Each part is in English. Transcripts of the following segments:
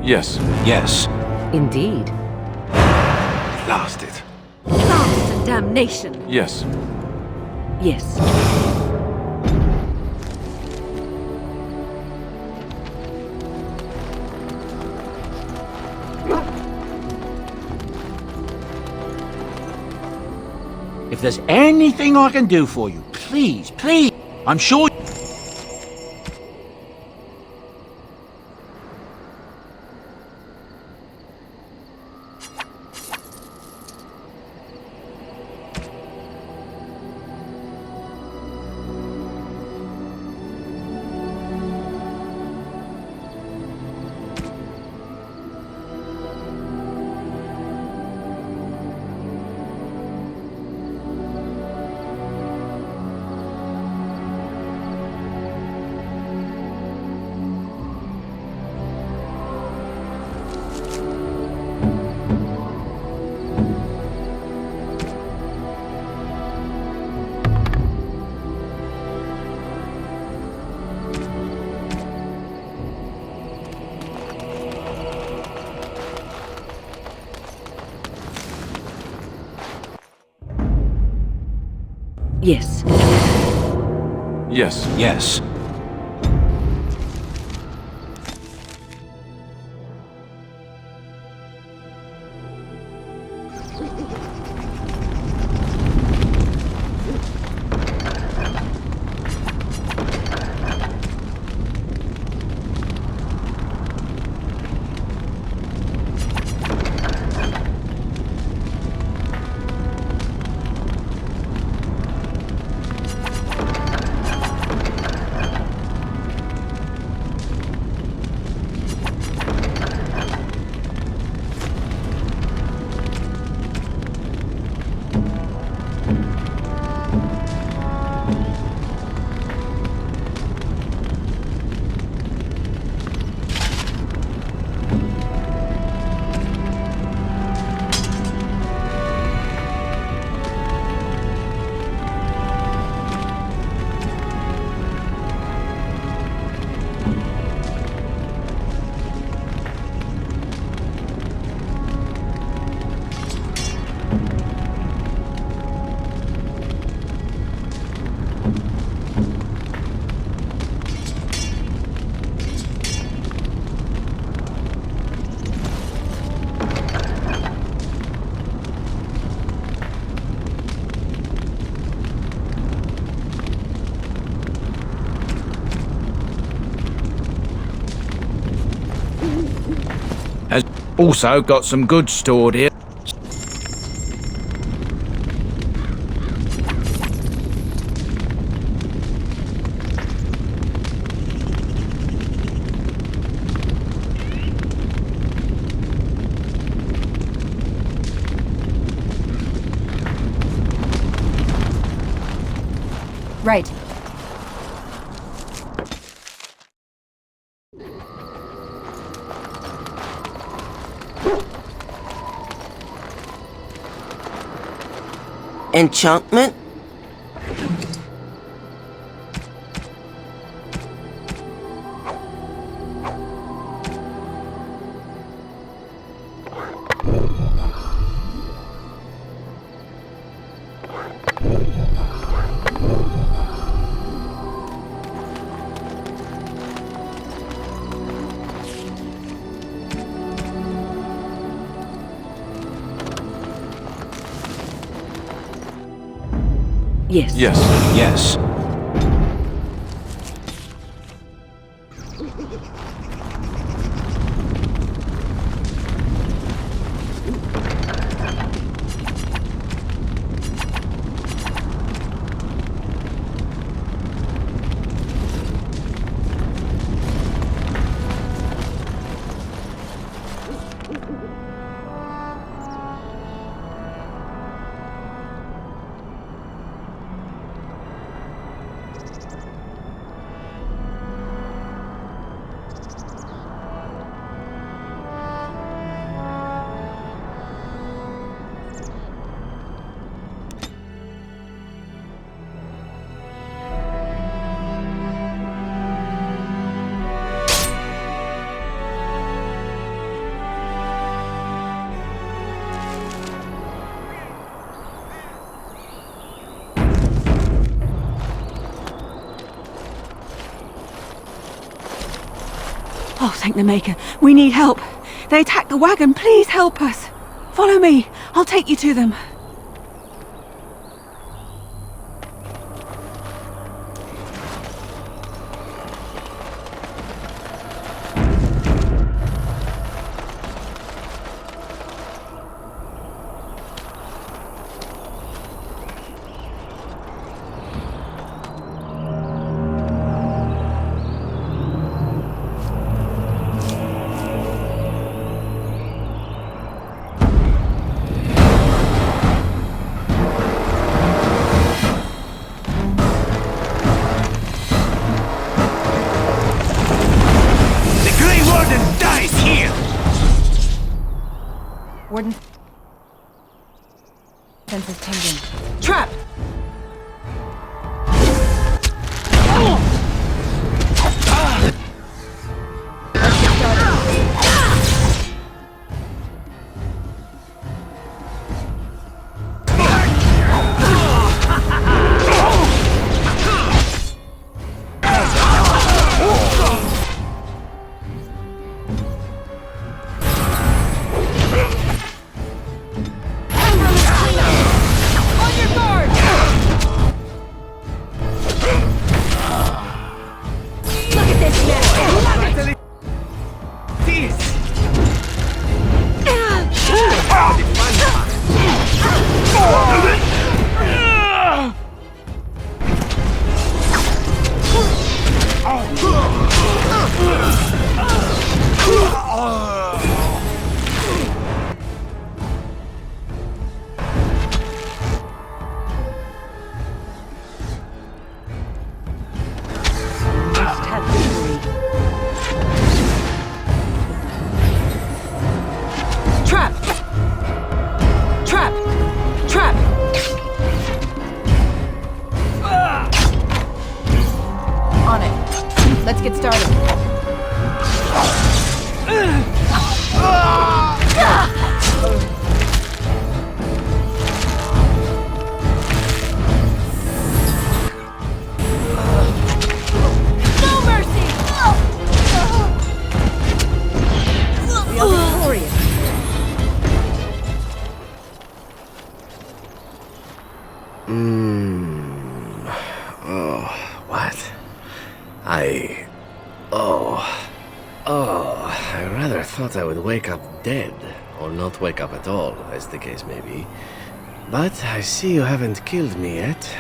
Yes. Yes. Indeed. Blast it. Blast and damnation. Yes. Yes. If there's anything I can do for you, please, please, I'm sure... Yes. Yes. Yes. Has also got some goods stored here. Right. Enchantment? Yes. Yes. Yes. Oh, thank the Maker. We need help. They attacked the wagon. Please help us. Follow me. I'll take you to them. Warden. Senses tingling. Trap! Let's get started. No mercy! We are victorious. I rather thought I would wake up dead, or not wake up at all, as the case may be. But I see you haven't killed me yet.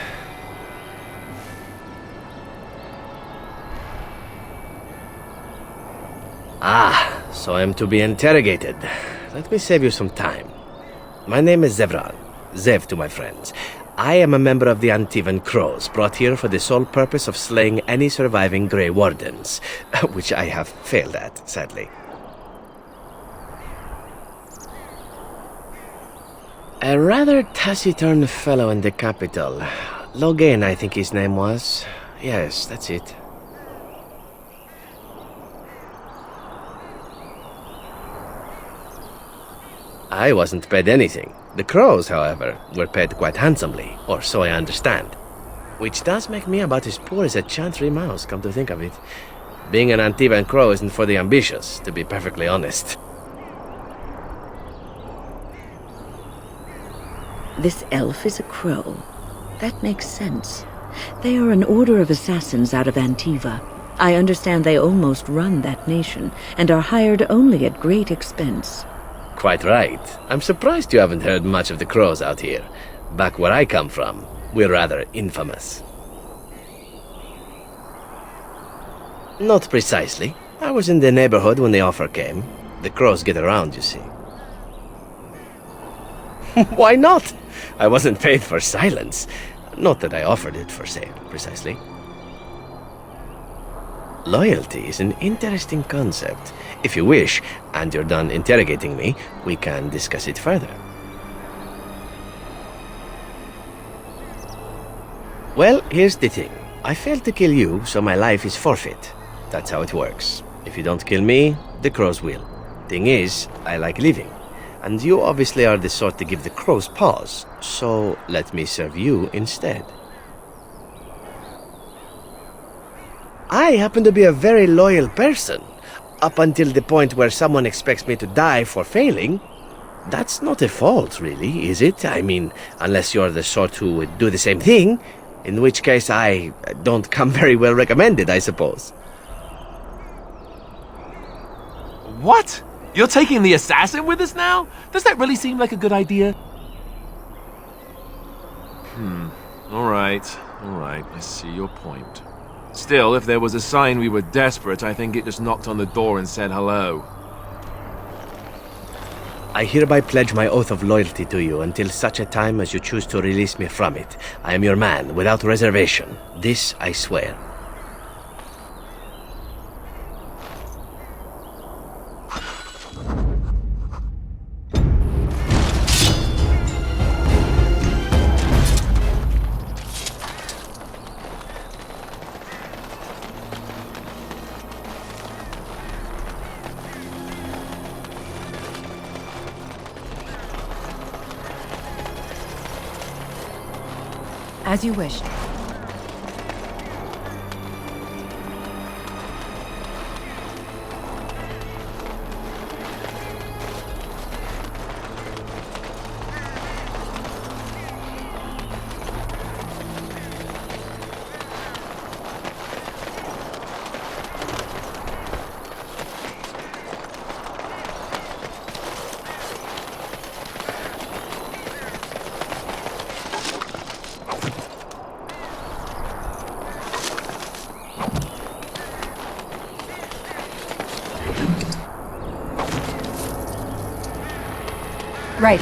Ah, so I'm to be interrogated. Let me save you some time. My name is Zevran. Zev to my friends. I am a member of the Antivan Crows, brought here for the sole purpose of slaying any surviving Grey Wardens, which I have failed at, sadly. A rather taciturn fellow in the capital. Logain, I think his name was. Yes, that's it. I wasn't paid anything. The Crows, however, were paid quite handsomely, or so I understand. Which does make me about as poor as a chantry mouse, come to think of it. Being an Antivan Crow isn't for the ambitious, to be perfectly honest. This elf is a crow. That makes sense. They are an order of assassins out of Antiva. I understand they almost run that nation, and are hired only at great expense. Quite right. I'm surprised you haven't heard much of the Crows out here. Back where I come from, we're rather infamous. Not precisely. I was in the neighborhood when the offer came. The Crows get around, you see. Why not? I wasn't paid for silence. Not that I offered it for sale, precisely. Loyalty is an interesting concept. If you wish, and you're done interrogating me, we can discuss it further. Well, here's the thing. I failed to kill you, so my life is forfeit. That's how it works. If you don't kill me, the Crows will. Thing is, I like living. And you obviously are the sort to give the Crows pause, so let me serve you instead. I happen to be a very loyal person. up until the point where someone expects me to die for failing, that's not a fault, really, is it? I mean, unless you're the sort who would do the same thing, in which case I don't come very well recommended, I suppose. What? You're taking the assassin with us now? Does that really seem like a good idea? Alright, I see your point. Still, if there was a sign we were desperate, I think it just knocked on the door and said hello. I hereby pledge my oath of loyalty to you until such a time as you choose to release me from it. I am your man, without reservation. This I swear. As you wish. Right.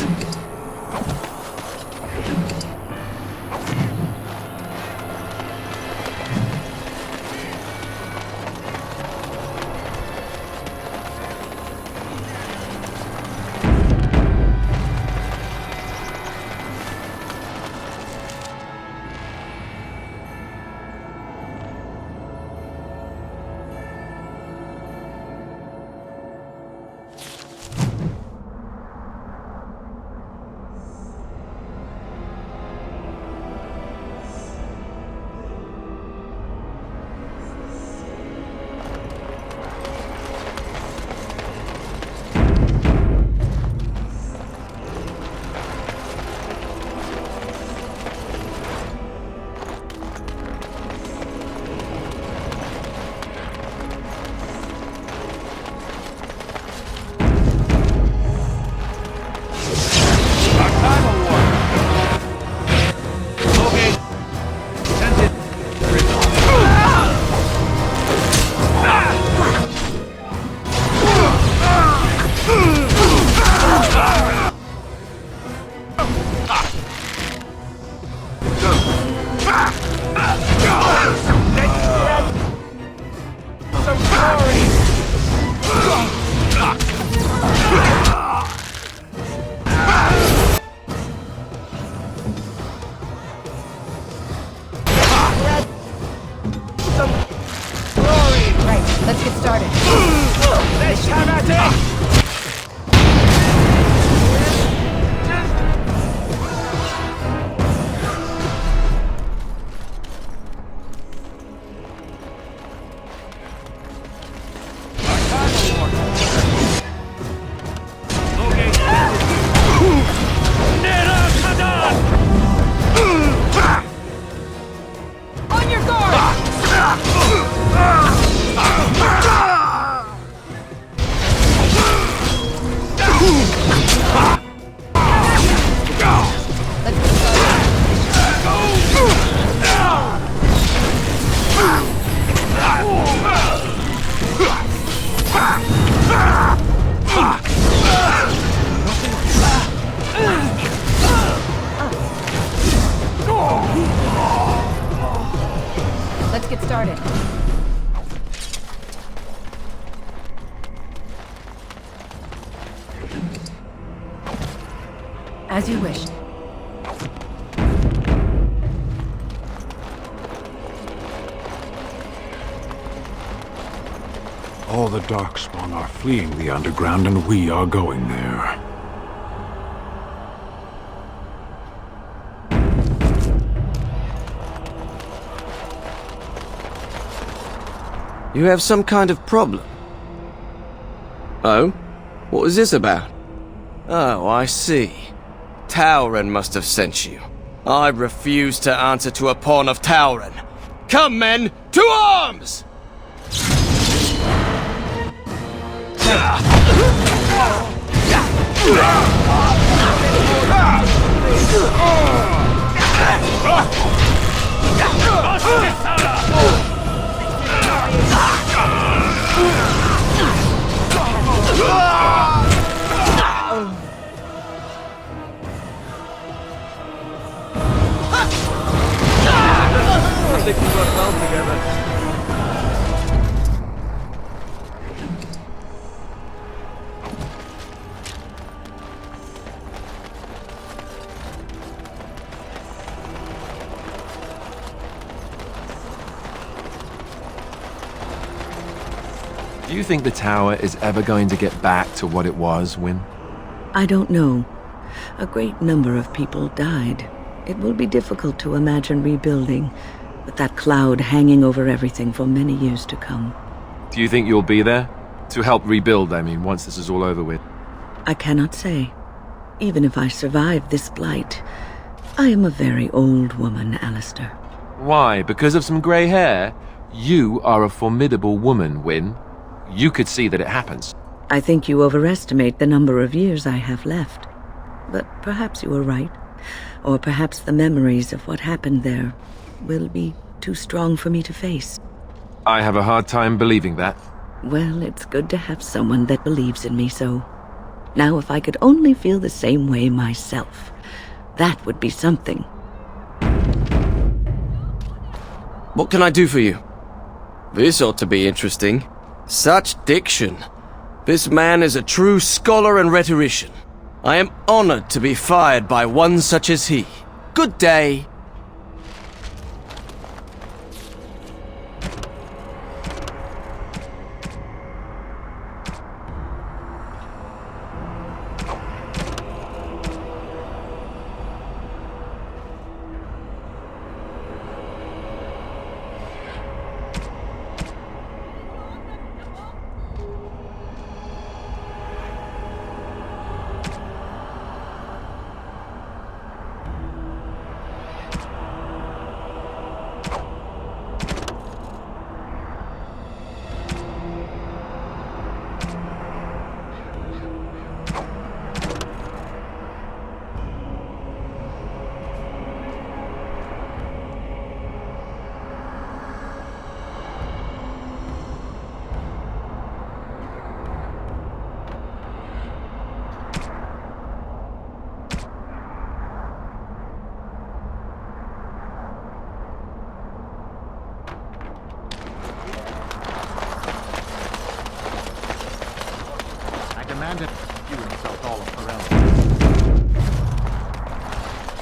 Let's get started. Let's have at it! On your guard! Let's get started. Let's get started. As you wish. All the Darkspawn are fleeing the underground, and we are going there. You have some kind of problem. Oh? What was this about? Oh, I see. Tauren must have sent you. I refuse to answer to a pawn of Tauren. Come, men, to arms! They can work well together. Do you think the tower is ever going to get back to what it was, Wyn? I don't know. A great number of people died. It will be difficult to imagine rebuilding, with that cloud hanging over everything for many years to come. Do you think you'll be there? To help rebuild, I mean, once this is all over with. I cannot say. Even if I survive this blight, I am a very old woman, Alistair. Why? Because of some grey hair? You are a formidable woman, Wyn. You could see that it happens. I think you overestimate the number of years I have left. But perhaps you are right. Or perhaps the memories of what happened there will be too strong for me to face. I have a hard time believing that. Well, it's good to have someone that believes in me so. Now, if I could only feel the same way myself, that would be something. What can I do for you? This ought to be interesting. Such diction. This man is a true scholar and rhetorician. I am honored to be fired by one such as he. Good day.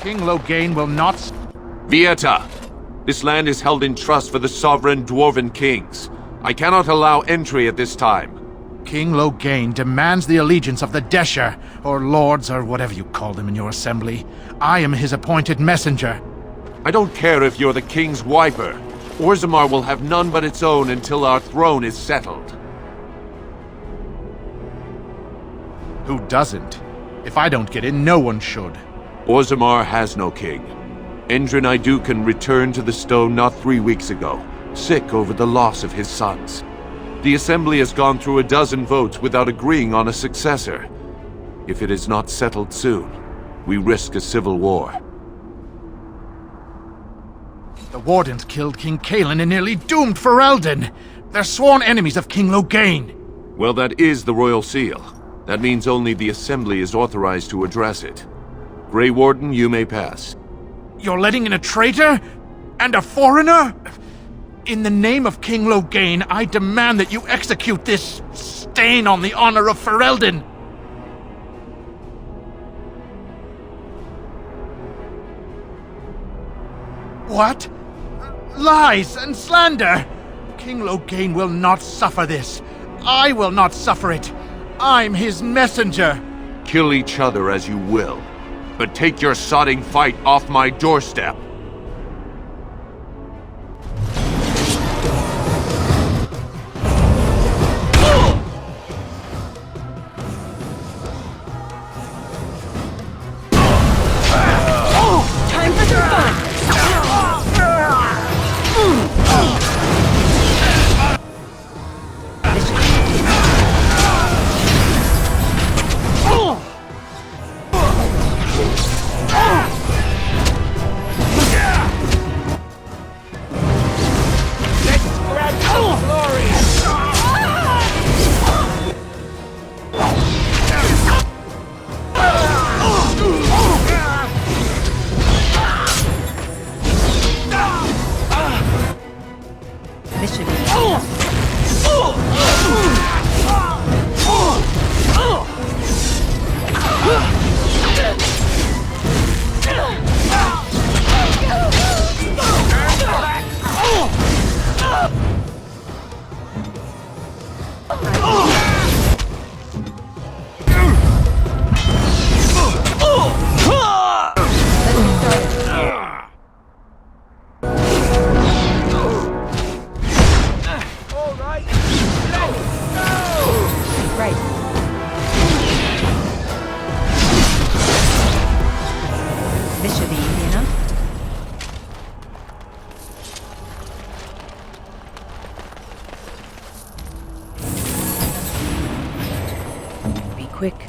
King Loghain will not... Vieta! This land is held in trust for the sovereign dwarven kings. I cannot allow entry at this time. King Loghain demands the allegiance of the Desher, or lords, or whatever you call them in your assembly. I am his appointed messenger. I don't care if you're the king's wiper. Orzammar will have none but its own until our throne is settled. Who doesn't? If I don't get in, no one should. Orzammar has no king. Endrin Aeducan returned to the stone not 3 weeks ago, sick over the loss of his sons. The assembly has gone through a dozen votes without agreeing on a successor. If it is not settled soon, we risk a civil war. The Wardens killed King Cailan and nearly doomed Ferelden. They're sworn enemies of King Loghain. Well, that is the royal seal. That means only the assembly is authorized to address it. Grey Warden, you may pass. You're letting in a traitor? And a foreigner? In the name of King Loghain, I demand that you execute this stain on the honor of Ferelden. What? Lies and slander! King Loghain will not suffer this. I will not suffer it. I'm his messenger. Kill each other as you will, but take your sodding fight off my doorstep. Easy enough. Be quick.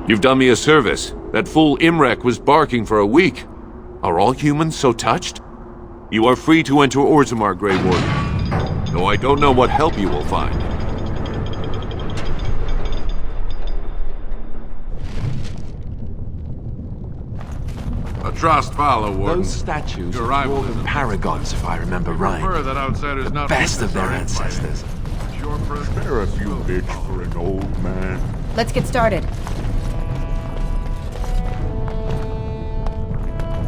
You've done me a service. That fool Imrek was barking for a week. Are all humans so touched? You are free to enter Orzammar, Grey Warden. Though I don't know what help you will find. A trust follow, Warden. Those statues Your are rival dwarven paragons, if I remember right. Prefer that outsiders not Best of their witness our ancestors. infighting. Your presence Spare a few bits for an old man. Let's get started.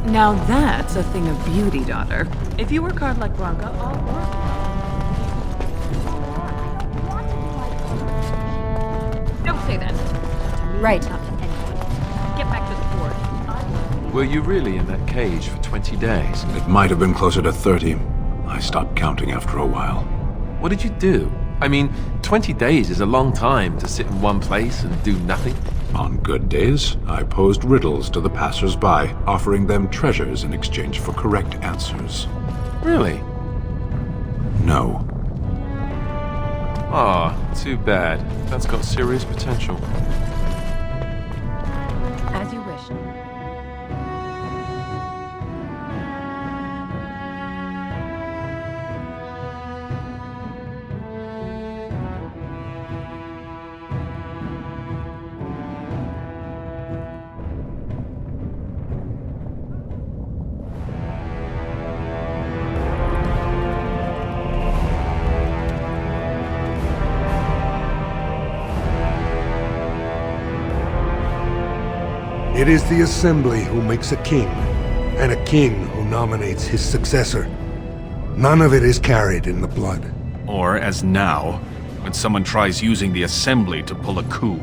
Now that's a thing of beauty, daughter. If you work hard like Blanca, I'll work. Don't say that. Right. Not to anyone. Get back to the fort. Were you really in that cage for 20 days? It might have been closer to 30. I stopped counting after a while. What did you do? I mean, 20 days is a long time to sit in one place and do nothing. On good days, I posed riddles to the passers-by, offering them treasures in exchange for correct answers. Really? No. Ah, too bad. That's got serious potential. As you wish. It is the Assembly who makes a king, and a king who nominates his successor. None of it is carried in the blood. Or, as now, when someone tries using the Assembly to pull a coup.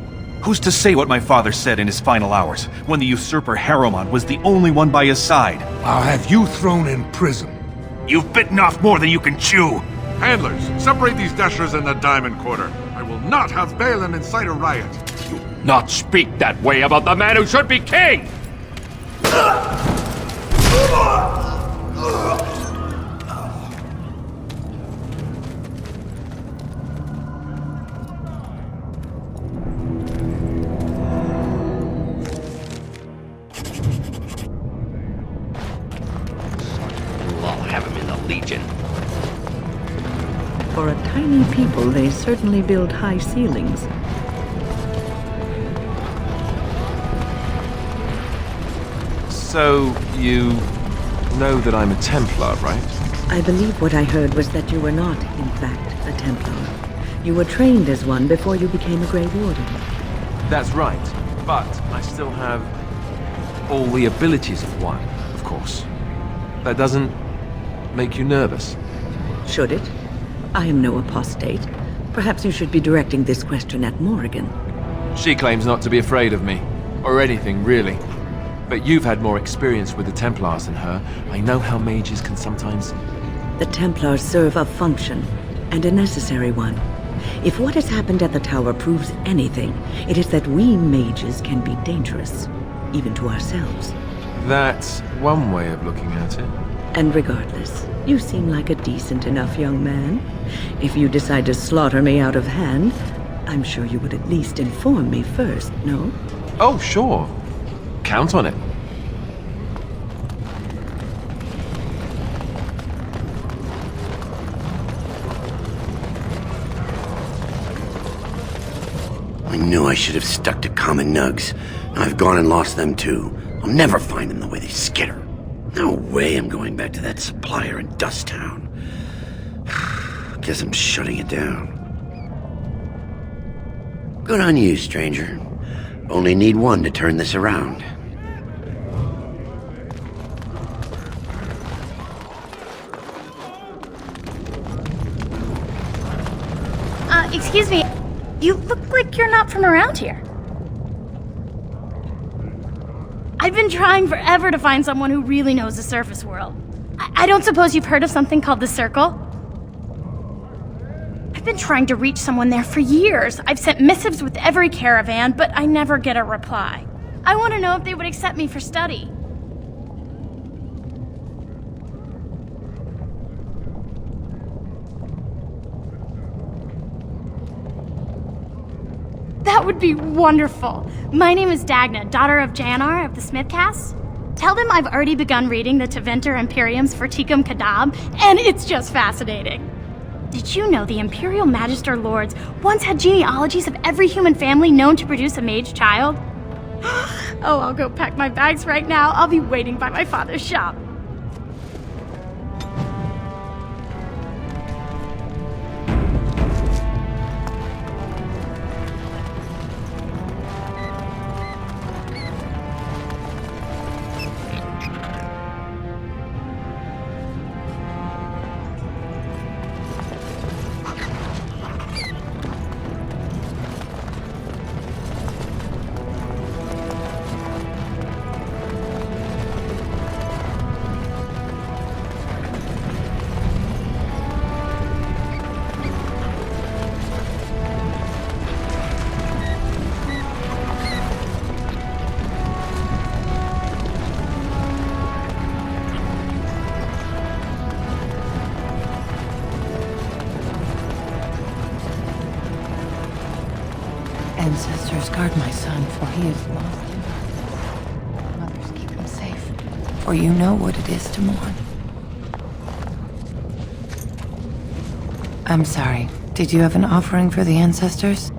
Who's to say what my father said in his final hours, when the usurper Harriman was the only one by his side? I'll have you thrown in prison. You've bitten off more than you can chew! Handlers, separate these dashers in the diamond quarter. I will not have Balin incite a riot. Not speak that way about the man who should be king! I'll have him in the Legion. For a tiny people, they certainly build high ceilings. So, you know that I'm a Templar, right? I believe what I heard was that you were not, in fact, a Templar. You were trained as one before you became a Grey Warden. That's right, but I still have all the abilities of one, of course. That doesn't make you nervous. Should it? I am no apostate. Perhaps you should be directing this question at Morrigan. She claims not to be afraid of me, or anything, really. But you've had more experience with the Templars than her. I know how mages can sometimes... The Templars serve a function, and a necessary one. If what has happened at the Tower proves anything, it is that we mages can be dangerous, even to ourselves. That's one way of looking at it. And regardless, you seem like a decent enough young man. If you decide to slaughter me out of hand, I'm sure you would at least inform me first, no? Oh, sure. Count on it. I knew I should have stuck to common nugs. I've gone and lost them too. I'll never find them the way they skitter. No way I'm going back to that supplier in Dusttown. Guess I'm shutting it down. Good on you, stranger. Only need one to turn this around. Excuse me. You look like you're not from around here. I've been trying forever to find someone who really knows the surface world. I don't suppose you've heard of something called the Circle? I've been trying to reach someone there for years. I've sent missives with every caravan, but I never get a reply. I want to know if they would accept me for study. That would be wonderful. My name is Dagna, daughter of Janar of the Smithcasts. Tell them I've already begun reading the Tevinter Imperium's Verticum Kadab, and it's just fascinating. Did you know the Imperial Magister Lords once had genealogies of every human family known to produce a mage child? Oh, I'll go pack my bags right now. I'll be waiting by my father's shop. Ancestors, guard my son, for he is lost in darkness. Mothers, keep him safe, for you know what it is to mourn. I'm sorry. Did you have an offering for the ancestors?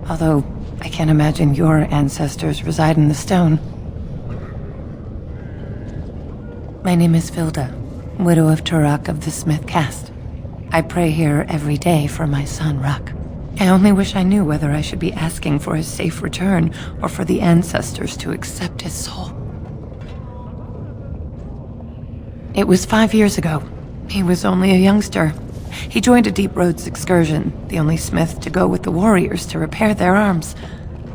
Although, I can't imagine your ancestors reside in the stone. My name is Vilda, widow of Turok of the Smith caste. I pray here every day for my son, Ruck. I only wish I knew whether I should be asking for his safe return or for the ancestors to accept his soul. It was 5 years ago. He was only a youngster. He joined a Deep Roads excursion, the only smith to go with the warriors to repair their arms.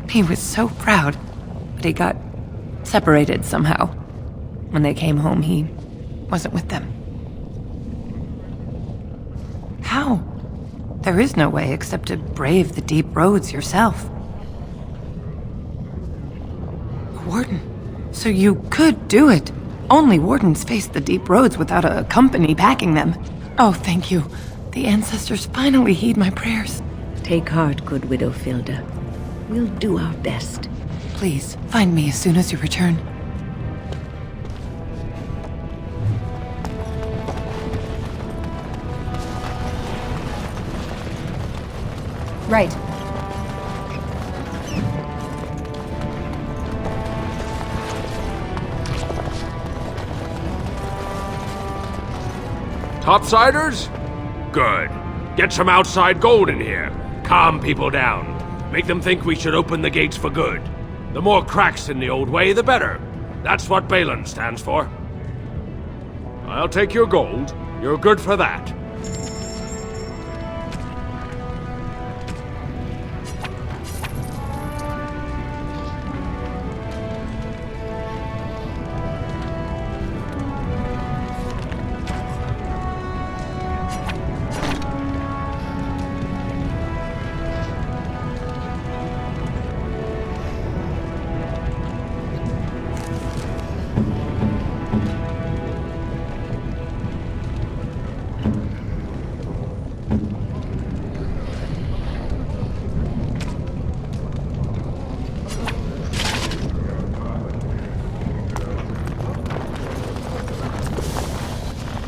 He was so proud, but he got separated somehow. When they came home, he wasn't with them. How? There is no way except to brave the deep roads yourself. A warden. So you could do it. Only wardens face the deep roads without a company backing them. Oh, thank you. The ancestors finally heed my prayers. Take heart, good Widow Filda. We'll do our best. Please, find me as soon as you return. Right. Topsiders? Good. Get some outside gold in here. Calm people down. Make them think we should open the gates for good. The more cracks in the old way, the better. That's what Balin stands for. I'll take your gold. You're good for that.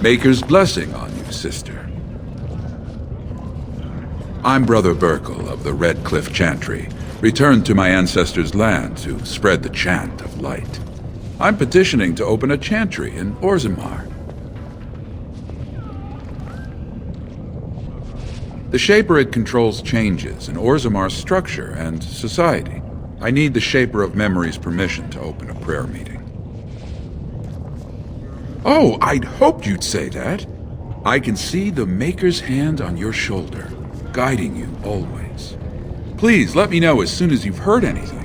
Maker's blessing on you, sister. I'm Brother Burkle of the Red Cliff Chantry, returned to my ancestors' land to spread the chant of light. I'm petitioning to open a chantry in Orzammar. The Shaperid controls changes in Orzammar's structure and society. I need the Shaper of Memory's permission to open a prayer meeting. Oh, I'd hoped you'd say that. I can see the Maker's hand on your shoulder, guiding you always. Please let me know as soon as you've heard anything.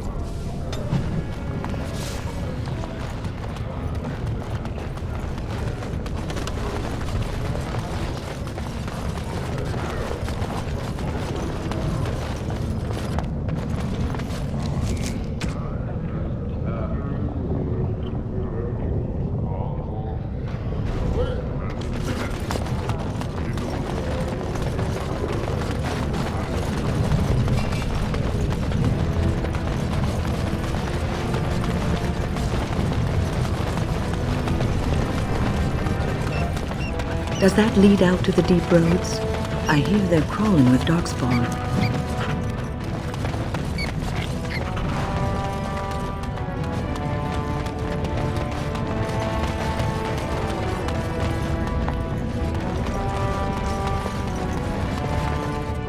Does that lead out to the deep roads? I hear they're crawling with darkspawn.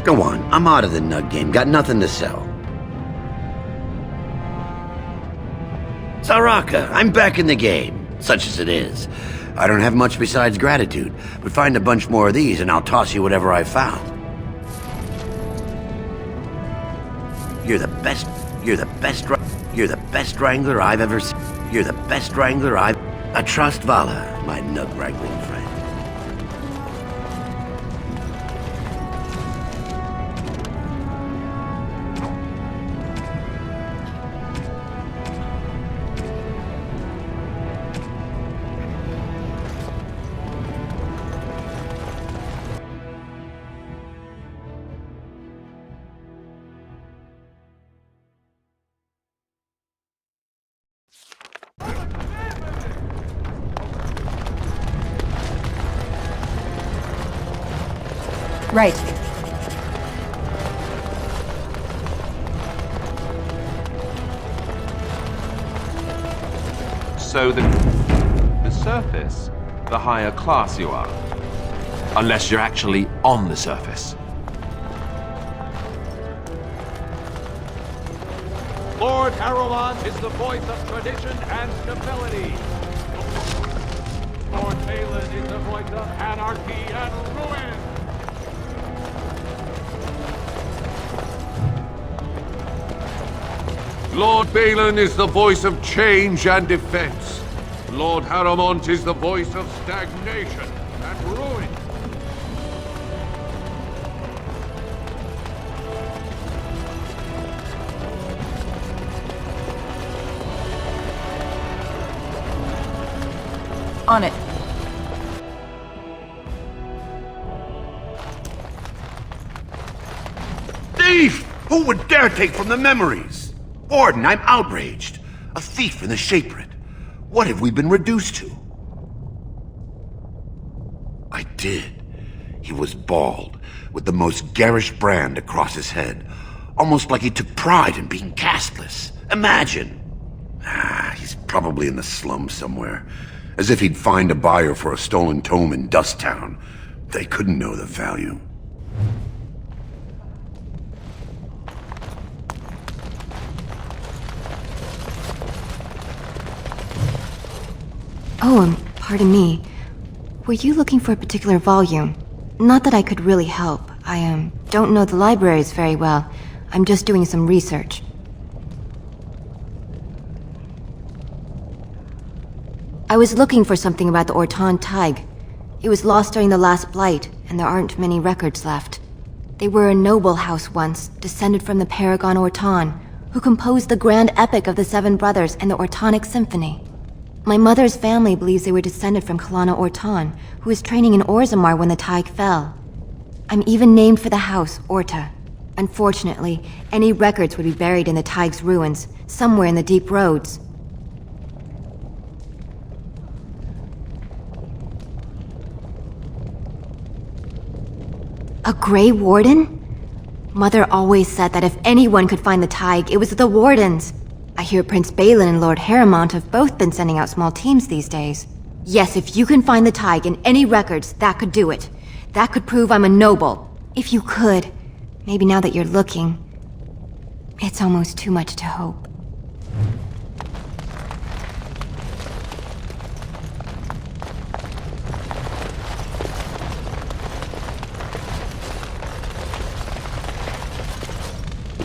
Go on, I'm out of the nug game, got nothing to sell. Saraka, I'm back in the game, such as it is. I don't have much besides gratitude, but find a bunch more of these and I'll toss you whatever I found. You're the best wrangler I've ever seen. You're the best wrangler I've... I trust Vala, my nug wrangling friend. Right. So the surface, the higher class you are. Unless you're actually on the surface. Lord Harrowmont is the voice of tradition and stability. Lord Balin is the voice of anarchy and ruin. Lord Balin is the voice of change and defense. Lord Harrowmont is the voice of stagnation and ruin. On it. Thief! Who would dare take from the memories? Warden, I'm outraged. A thief in the Shapered. What have we been reduced to? I did. He was bald, with the most garish brand across his head. Almost like he took pride in being castless. Imagine! He's probably in the slums somewhere. As if he'd find a buyer for a stolen tome in Dusttown. They couldn't know the value. Oh, pardon me. Were you looking for a particular volume? Not that I could really help. I don't know the libraries very well. I'm just doing some research. I was looking for something about the Aeducan Thaig. It was lost during the last Blight, and there aren't many records left. They were a noble house once, descended from the Paragon Ortan, who composed the grand epic of the Seven Brothers and the Ortonic Symphony. My mother's family believes they were descended from Kalana Ortan, who was training in Orzammar when the Thaig fell. I'm even named for the house, Orta. Unfortunately, any records would be buried in the Thaig's ruins, somewhere in the deep roads. A Grey Warden? Mother always said that if anyone could find the Thaig, it was the Wardens. I hear Prince Balin and Lord Harrowmont have both been sending out small teams these days. Yes, if you can find the Thaig in any records, that could do it. That could prove I'm a noble. If you could. Maybe now that you're looking. It's almost too much to hope.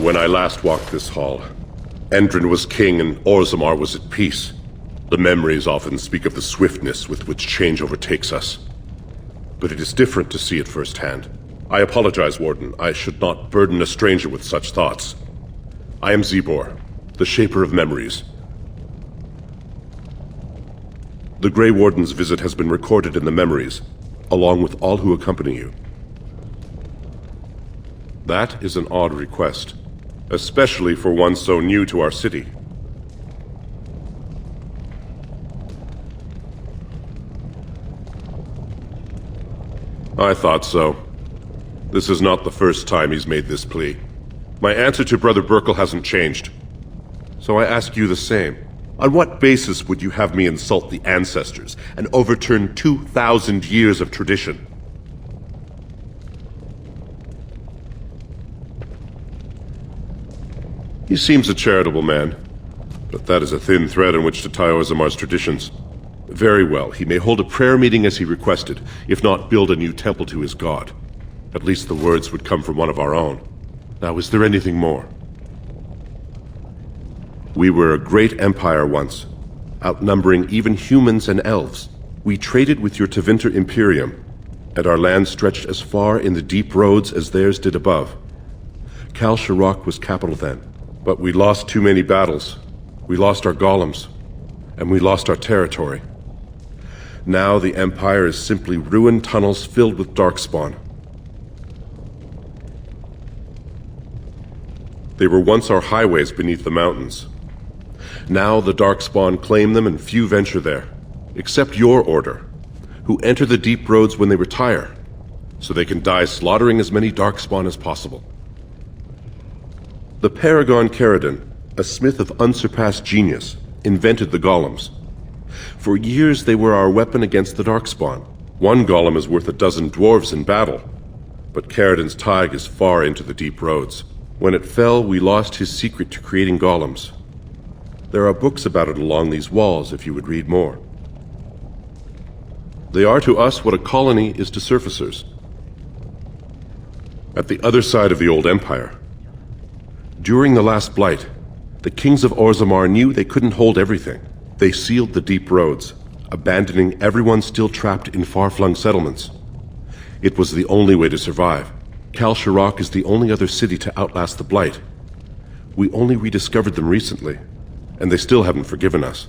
When I last walked this hall, Endrin was king and Orzammar was at peace. The memories often speak of the swiftness with which change overtakes us. But it is different to see it firsthand. I apologize, Warden. I should not burden a stranger with such thoughts. I am Zebor, the Shaper of Memories. The Grey Warden's visit has been recorded in the memories, along with all who accompany you. That is an odd request, especially for one so new to our city. I thought so. This is not the first time he's made this plea. My answer to Brother Burkle hasn't changed. So I ask you the same. On what basis would you have me insult the ancestors and overturn 2,000 years of tradition? He seems a charitable man, but that is a thin thread on which to tie Orzammar's traditions. Very well, he may hold a prayer meeting as he requested, if not build a new temple to his god. At least the words would come from one of our own. Now, is there anything more? We were a great empire once, outnumbering even humans and elves. We traded with your Tevinter Imperium, and our land stretched as far in the deep roads as theirs did above. Kal Sharok was capital then, but we lost too many battles. We lost our golems, and we lost our territory. Now the Empire is simply ruined tunnels filled with darkspawn. They were once our highways beneath the mountains. Now the darkspawn claim them and few venture there, except your order, who enter the deep roads when they retire. so they can die slaughtering as many darkspawn as possible. The Paragon Caridin, a smith of unsurpassed genius, invented the golems. For years they were our weapon against the darkspawn. One golem is worth 12 dwarves in battle, but Caridin's Thaig is far into the deep roads. When it fell, we lost his secret to creating golems. There are books about it along these walls if you would read more. They are to us what a colony is to surfacers. At the other side of the old empire, during the last blight, the kings of Orzammar knew they couldn't hold everything. They sealed the deep roads, abandoning everyone still trapped in far-flung settlements. It was the only way to survive. Kal Sharok is the only other city to outlast the blight. We only rediscovered them recently, and they still haven't forgiven us.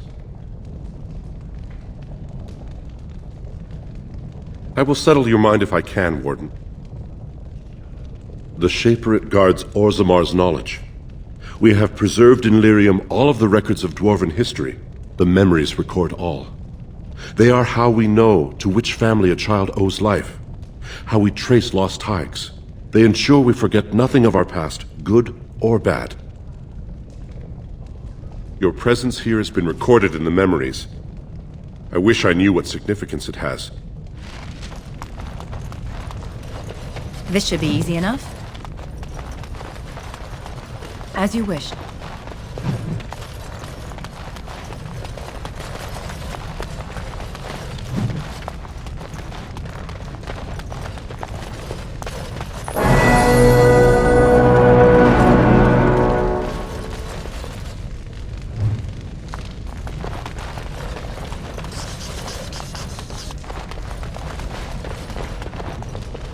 I will settle your mind if I can, Warden. The Shaperit guards Orzammar's knowledge. We have preserved in Lyrium all of the records of Dwarven history. The memories record all. They are how we know to which family a child owes life, how we trace lost Thaigs. They ensure we forget nothing of our past, good or bad. Your presence here has been recorded in the memories. I wish I knew what significance it has. This should be easy enough. As you wish.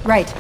Right.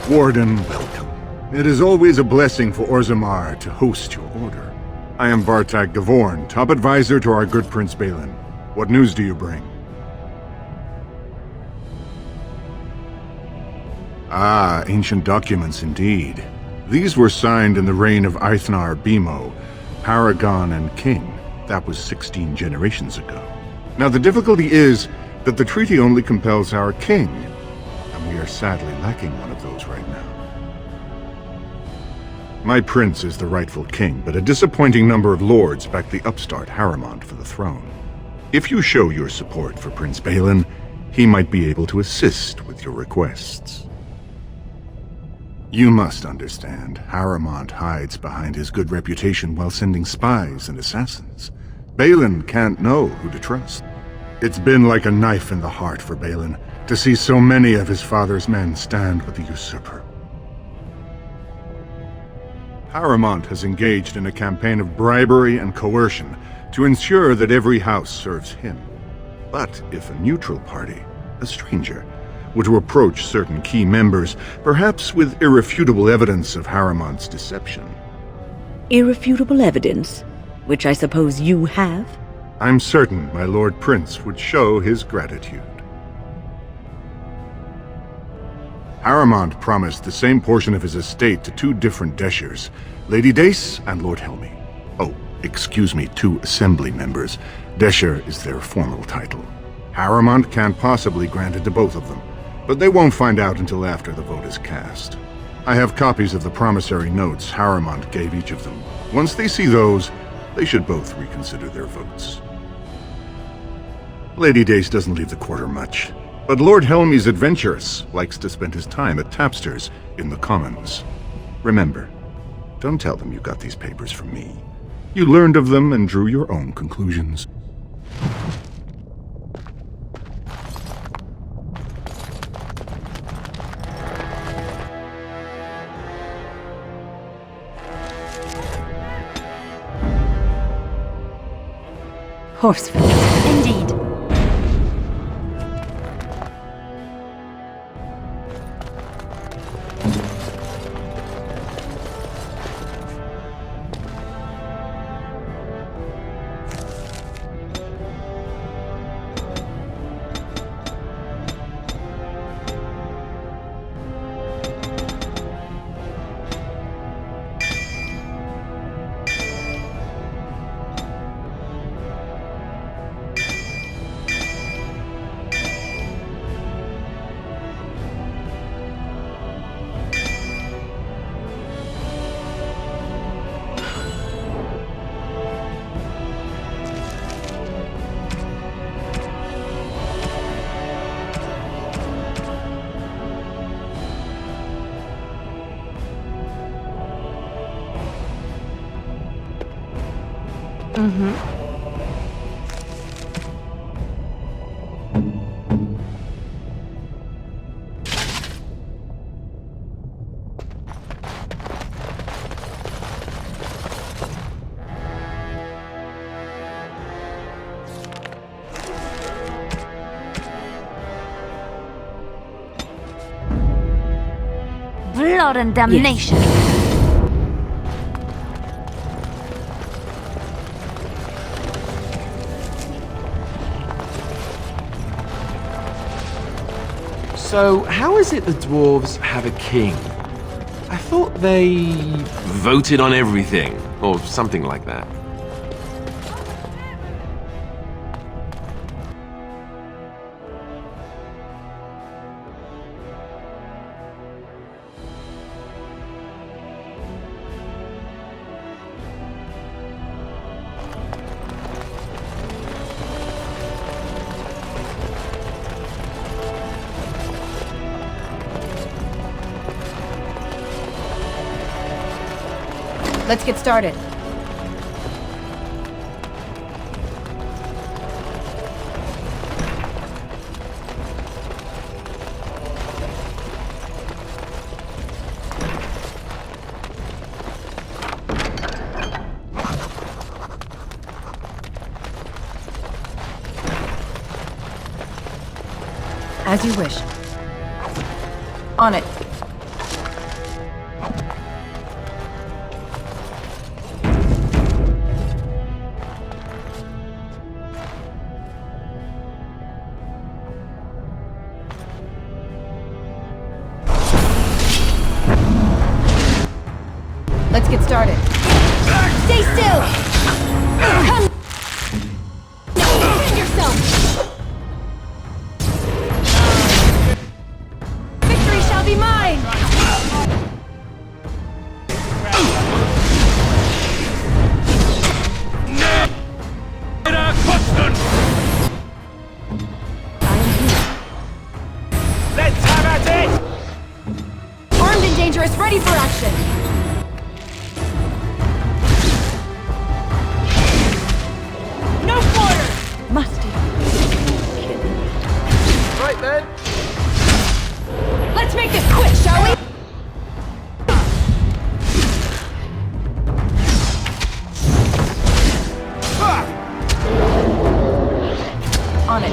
Warden, welcome. It is always a blessing for Orzammar to host your order. I am Vartag Gavorn, top advisor to our good Prince Balin. What news do you bring? Ah, ancient documents indeed. These were signed in the reign of Eithnar Bimo, Paragon and King. That was 16 generations ago. Now the difficulty is that the treaty only compels our king, and we are sadly lacking one of those right now. My prince is the rightful king, but a disappointing number of lords back the upstart Harrimont for the throne. If you show your support for Prince Balin, he might be able to assist with your requests. You must understand, Harrimont hides behind his good reputation while sending spies and assassins. Balin can't know who to trust. It's been like a knife in the heart for Balin to see so many of his father's men stand with the usurper. Harrimont has engaged in a campaign of bribery and coercion to ensure that every house serves him. But if a neutral party, a stranger, were to approach certain key members, perhaps with irrefutable evidence of Harriman's deception. Irrefutable evidence, which I suppose you have? I'm certain my Lord Prince would show his gratitude. Harriman promised the same portion of his estate to two different Deshers, Lady Dace and Lord Helmy. Oh, excuse me, two assembly members. Desher is their formal title. Harriman can't possibly grant it to both of them, but they won't find out until after the vote is cast. I have copies of the promissory notes Harriman gave each of them. Once they see those, they should both reconsider their votes. Lady Dace doesn't leave the quarter much, but Lord Helmy's adventurous, likes to spend his time at tapsters in the Commons. Remember, don't tell them you got these papers from me. You learned of them and drew your own conclusions. Horseful. Indeed. Blood and damnation. So, how is it the dwarves have a king? I thought they voted on everything, or something like that. Let's get started. As you wish. On it. Let's get started. Stay still! Come! Now defend yourself! Victory shall be mine! Let's have at it! Armed and dangerous, ready for action! Right then. Let's make this quick, shall we? On it.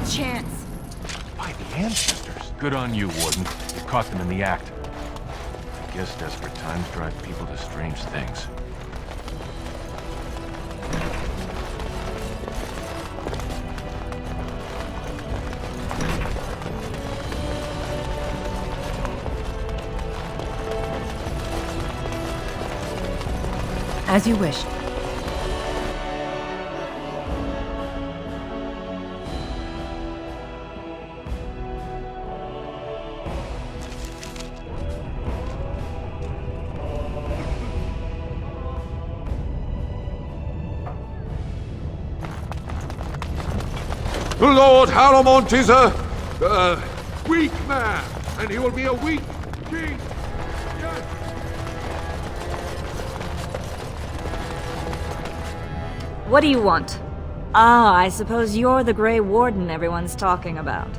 chance. By the ancestors. Good on you, Warden. You caught them in the act. I guess desperate times drive people to strange things. As you wished. Lord Haramont is a weak man, and he will be a weak king. Yes. What do you want? Ah, I suppose you're the Grey Warden everyone's talking about.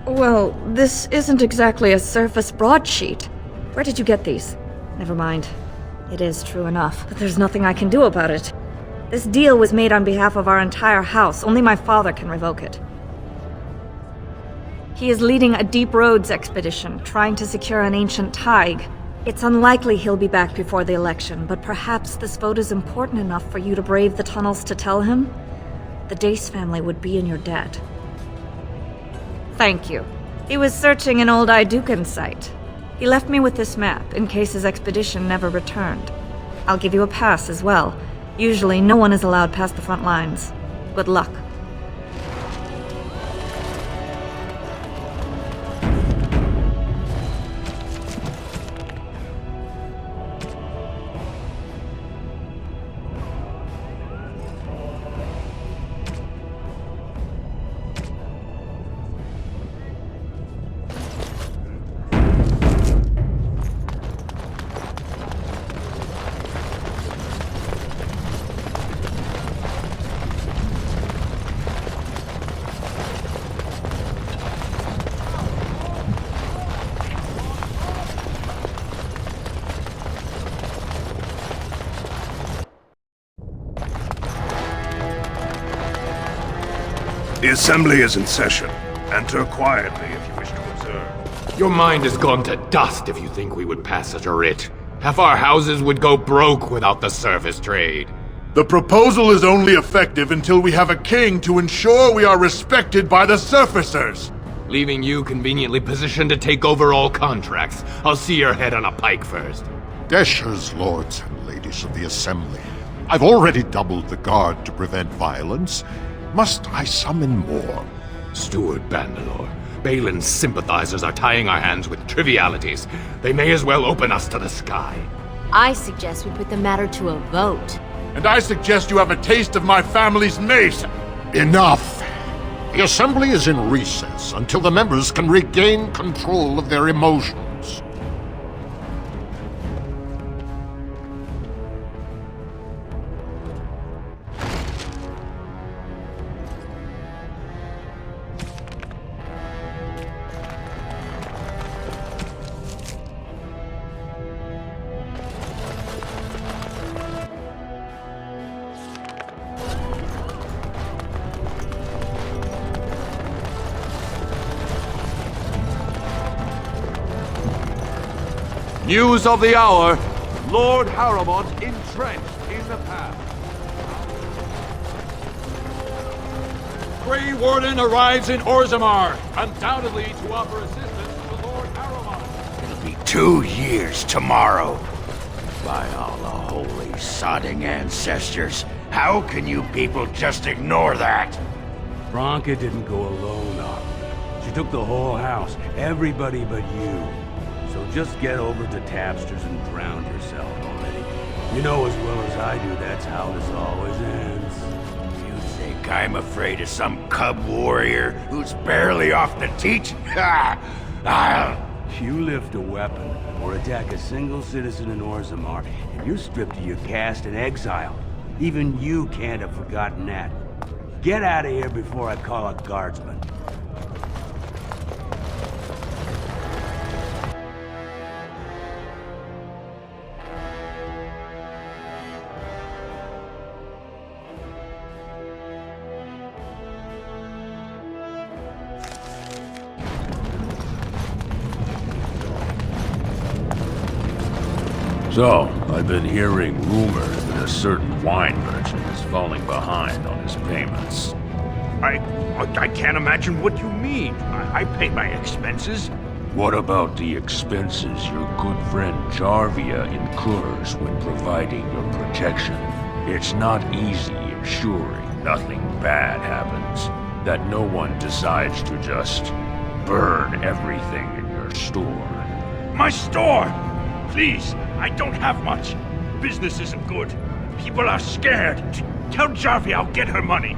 Well, this isn't exactly a surface broadsheet. Where did you get these? Never mind. It is true enough, but there's nothing I can do about it. This deal was made on behalf of our entire house. Only my father can revoke it. He is leading a Deep Roads expedition, trying to secure an ancient Thaig. It's unlikely he'll be back before the election, but perhaps this vote is important enough for you to brave the tunnels to tell him? The Dace family would be in your debt. Thank you. He was searching an old Aeducan site. He left me with this map, in case his expedition never returned. I'll give you a pass as well. Usually, no one is allowed past the front lines. Good luck. The Assembly is in session. Enter quietly if you wish to observe. Your mind has gone to dust if you think we would pass such a writ. Half our houses would go broke without the service trade. The proposal is only effective until we have a king to ensure we are respected by the surfacers. Leaving you conveniently positioned to take over all contracts. I'll see your head on a pike first. Deshers, lords and ladies of the Assembly. I've already doubled the guard to prevent violence. Must I summon more? Steward Bandalore, Balin's sympathizers are tying our hands with trivialities. They may as well open us to the sky. I suggest we put the matter to a vote. And I suggest you have a taste of my family's mace. Enough! The Assembly is in recess until the members can regain control of their emotions. News of the hour. Lord Haramont entrenched in the path. Grey Warden arrives in Orzammar, undoubtedly to offer assistance to Lord Haramont. It'll be 2 years tomorrow. By all the holy sodding ancestors, how can you people just ignore that? Bronca didn't go alone, Op. She took the whole house, everybody but you. So just get over to Tapster's and drown yourself already. You know as well as I do that's how this always ends. You think I'm afraid of some cub warrior who's barely off the teach? You lift a weapon or attack a single citizen in Orzammar, and you're stripped of your caste and exiled. Even you can't have forgotten that. Get out of here before I call a guardsman. So, I've been hearing rumors that a certain wine merchant is falling behind on his payments. I can't imagine what you mean. I pay my expenses. What about the expenses your good friend Jarvia incurs when providing your protection? It's not easy ensuring nothing bad happens, that no one decides to just burn everything in your store. My store! Please, I don't have much. Business isn't good. People are scared. Tell Jarvia I'll get her money.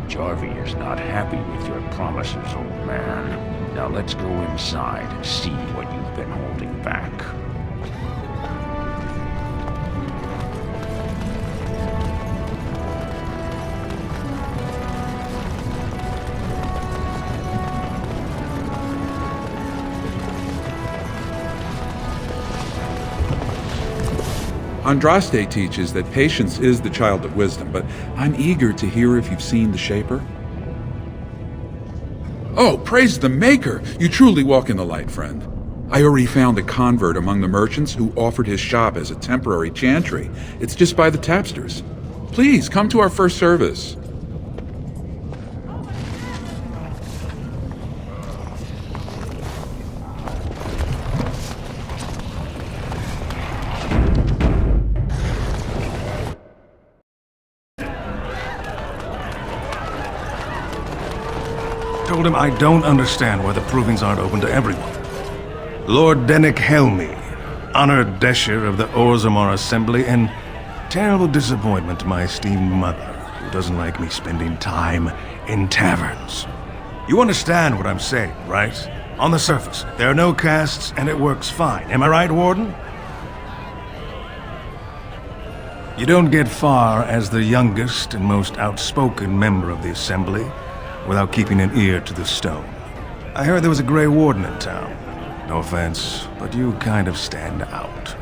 Jarvia is not happy with your promises, old man. Now let's go inside and see what you've been holding back. Andraste teaches that patience is the child of wisdom, but I'm eager to hear if you've seen the Shaper. Oh, praise the Maker! You truly walk in the light, friend. I already found a convert among the merchants who offered his shop as a temporary chantry. It's just by the tapsters. Please, come to our first service. Told him I don't understand why the provings aren't open to everyone. Lord Dennick Helmy, honored Desher of the Orzammar Assembly, and terrible disappointment to my esteemed mother, who doesn't like me spending time in taverns. You understand what I'm saying, right? On the surface, there are no castes, and it works fine. Am I right, Warden? You don't get far as the youngest and most outspoken member of the Assembly without keeping an ear to the stone. I heard there was a Grey Warden in town. No offense, but you kind of stand out.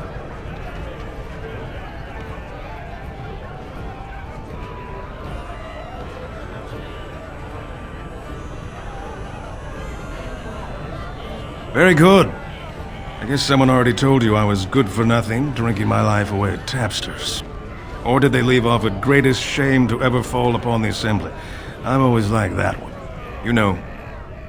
Very good. I guess someone already told you I was good for nothing, drinking my life away at tapsters. Or did they leave off with greatest shame to ever fall upon the Assembly? I've always liked that one. You know,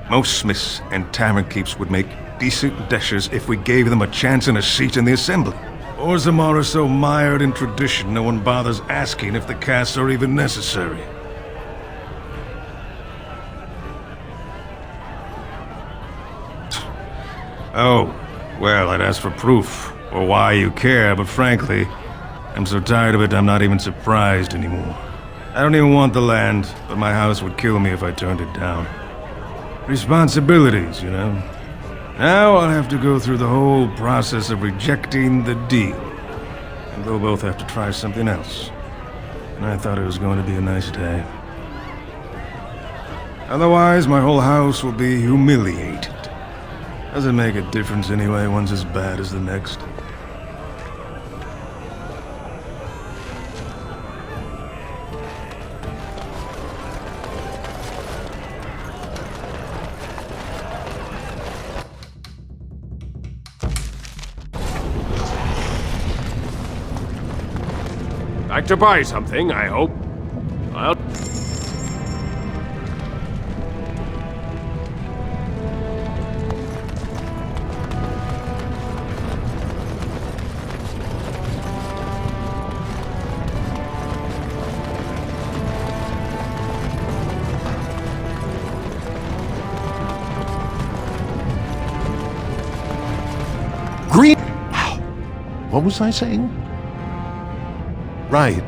most smiths and tavern keeps would make decent deshers if we gave them a chance and a seat in the Assembly. Orzammar are so mired in tradition, no one bothers asking if the castes are even necessary. Oh, well, I'd ask for proof, or why you care, but frankly, I'm so tired of it I'm not even surprised anymore. I don't even want the land, but my house would kill me if I turned it down. Responsibilities, you know. Now I'll have to go through the whole process of rejecting the deal. And we'll both have to try something else. And I thought it was going to be a nice day. Otherwise, my whole house will be humiliated. Doesn't make a difference anyway, one's as bad as the next. Like to buy something, I hope. I'll... Green... Wow. What was I saying? Right.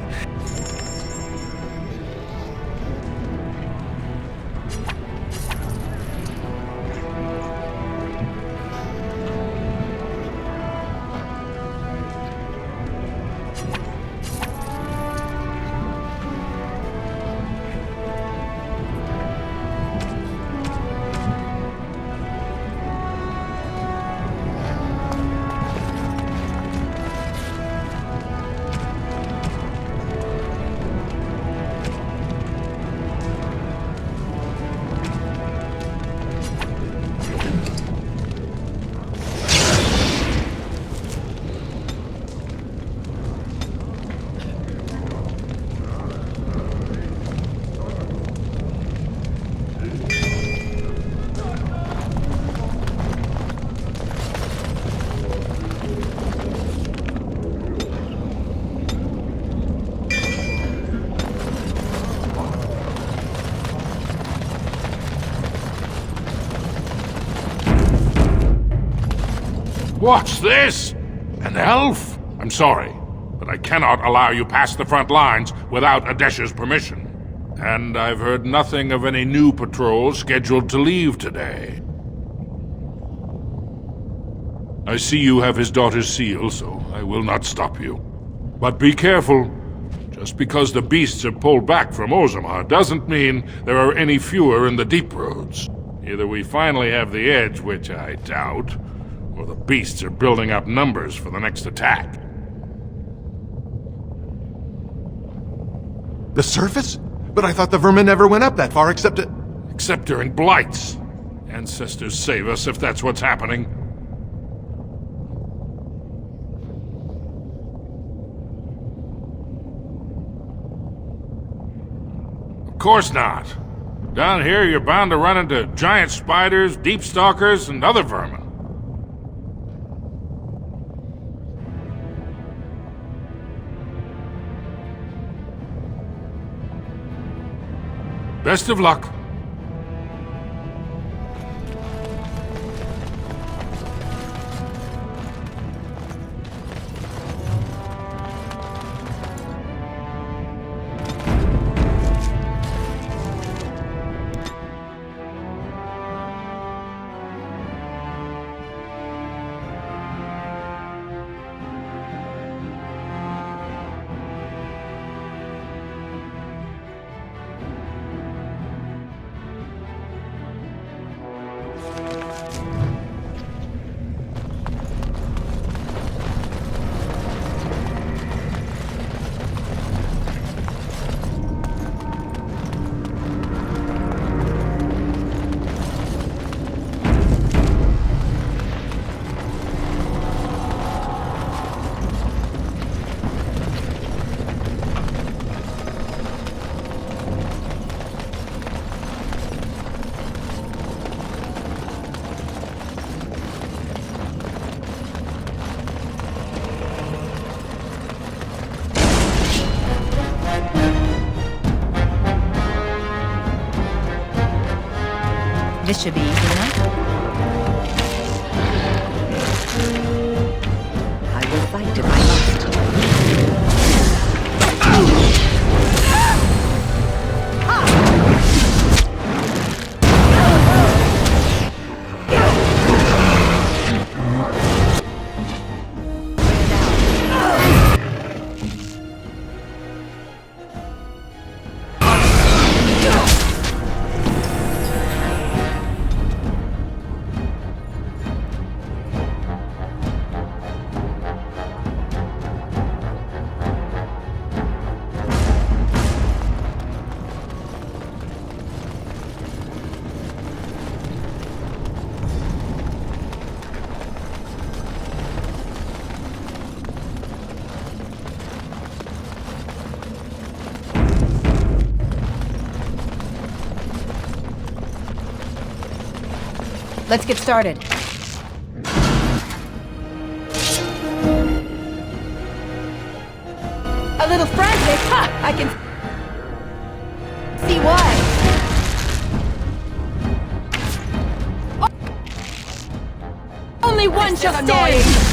What's this? An elf? I'm sorry, but I cannot allow you past the front lines without Adesha's permission. And I've heard nothing of any new patrols scheduled to leave today. I see you have his daughter's seal, so I will not stop you. But be careful. Just because the beasts are pulled back from Orzammar doesn't mean there are any fewer in the deep roads. Either we finally have the edge, which I doubt, or the beasts are building up numbers for the next attack. The surface? But I thought the vermin never went up that far except during blights. Ancestors save us if that's what's happening. Of course not. Down here, you're bound to run into giant spiders, deep stalkers, and other vermin. Best of luck. This should be easy enough. I will fight if I must. Let's get started. A little frantic? Ha! I can see why. Only one shall stand!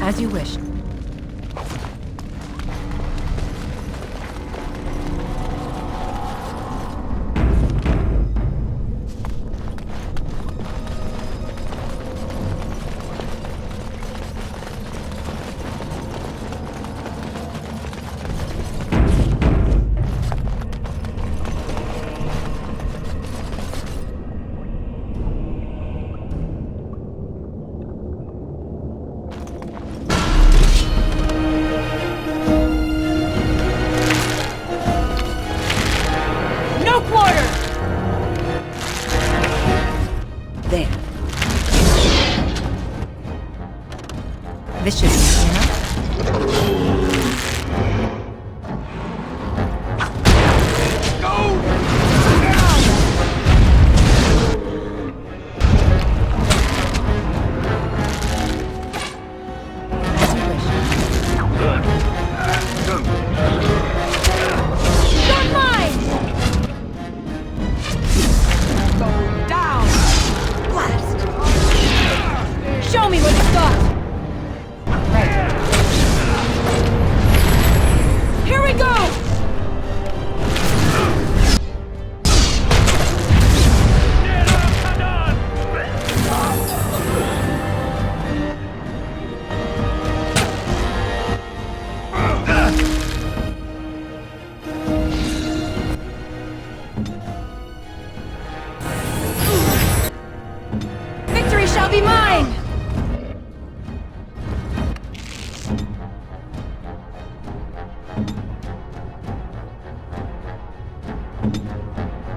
As you wish. This should be easy enough.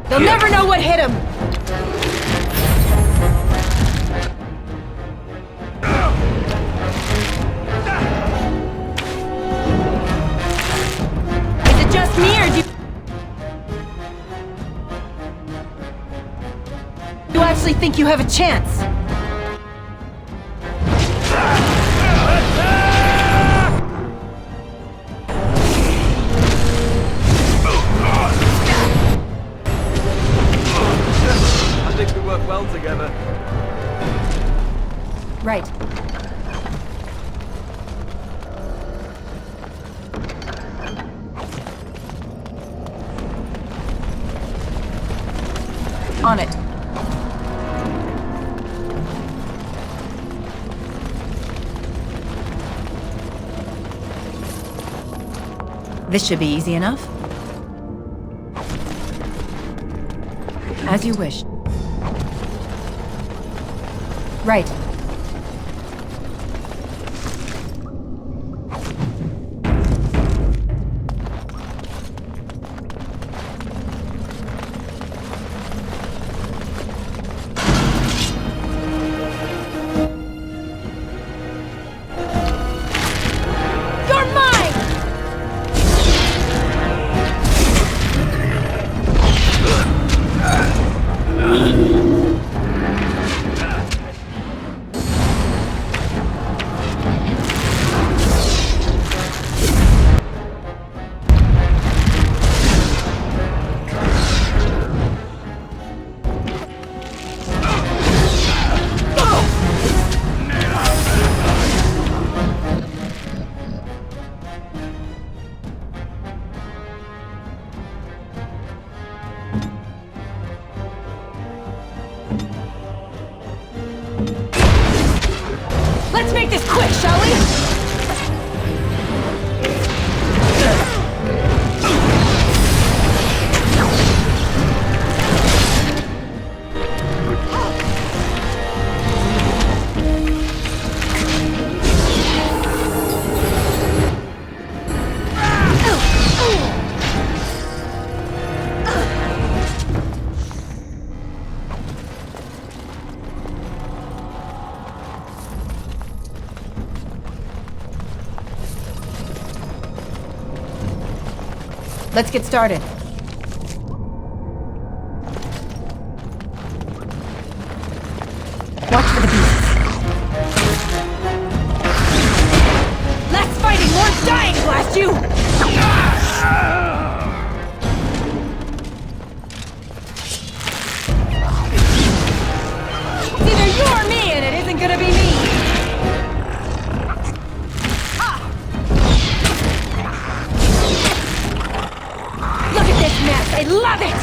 They'll never know what hit him! Is it just me, or do you actually think you have a chance? Together. Right. On it. This should be easy enough. As you wish. Right. Let's make this quick, shall we? Let's get started. Watch for the beasts. Less fighting, more dying, blast you! It's either you or me, and it isn't gonna be me! I love it!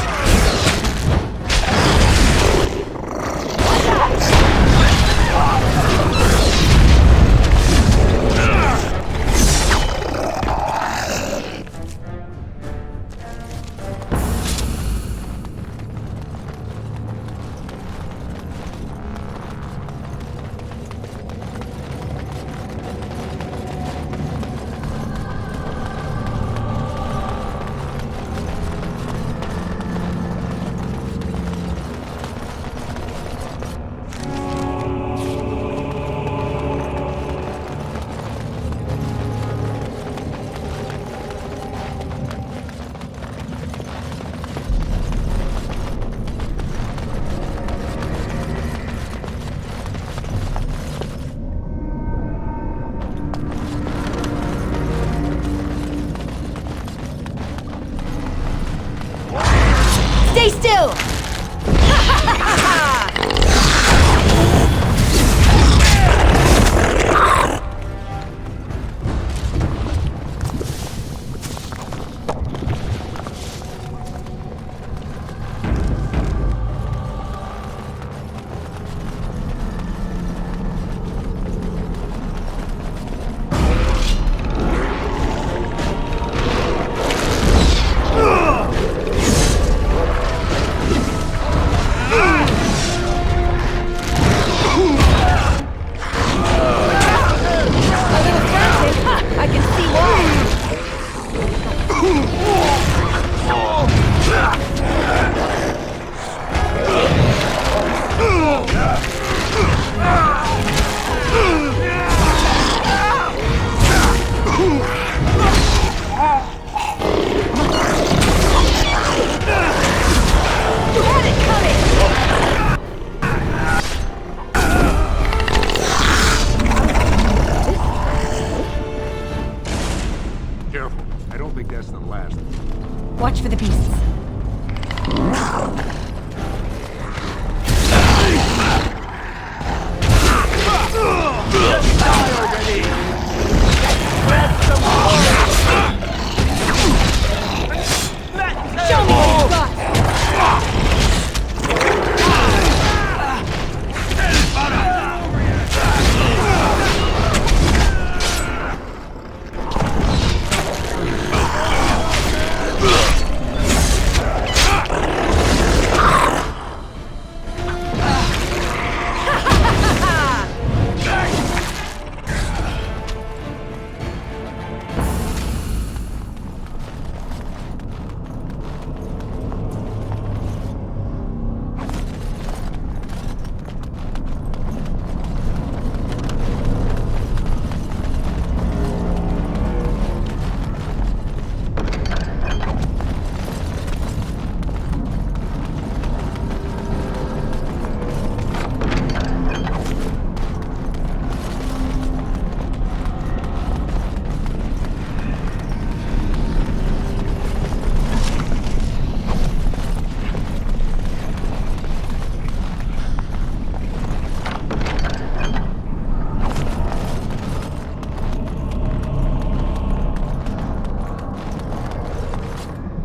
Show me what you got!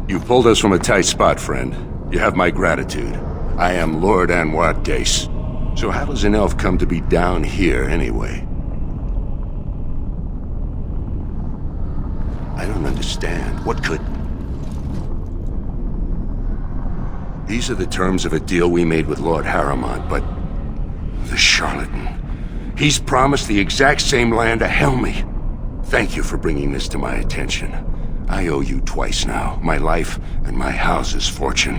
You pulled us from a tight spot, friend. You have my gratitude. I am Lord Anwar Dace. So how does an elf come to be down here, anyway? I don't understand. What could... These are the terms of a deal we made with Lord Harrowmont, but... the charlatan. He's promised the exact same land to Helmy. Thank you for bringing this to my attention. I owe you twice now, my life and my house's fortune.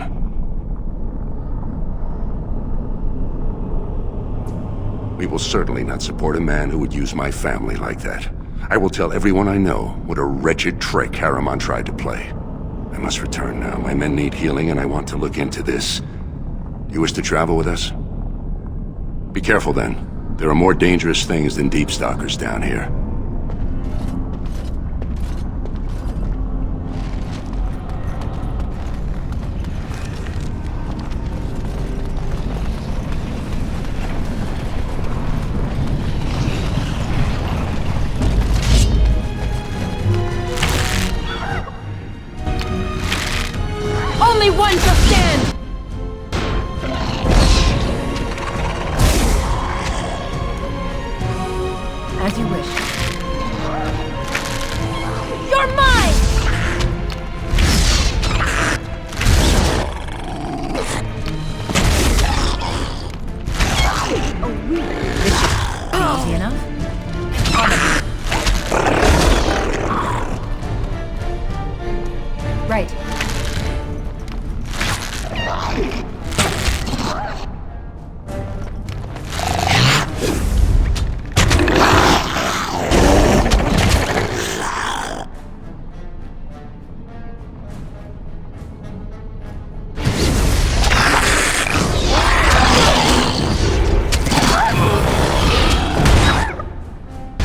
We will certainly not support a man who would use my family like that. I will tell everyone I know what a wretched trick Harrowmont tried to play. I must return now. My men need healing and I want to look into this. You wish to travel with us? Be careful then. There are more dangerous things than deep stalkers down here. Only one shall stand! As you wish. You're mine! Easy enough? Right.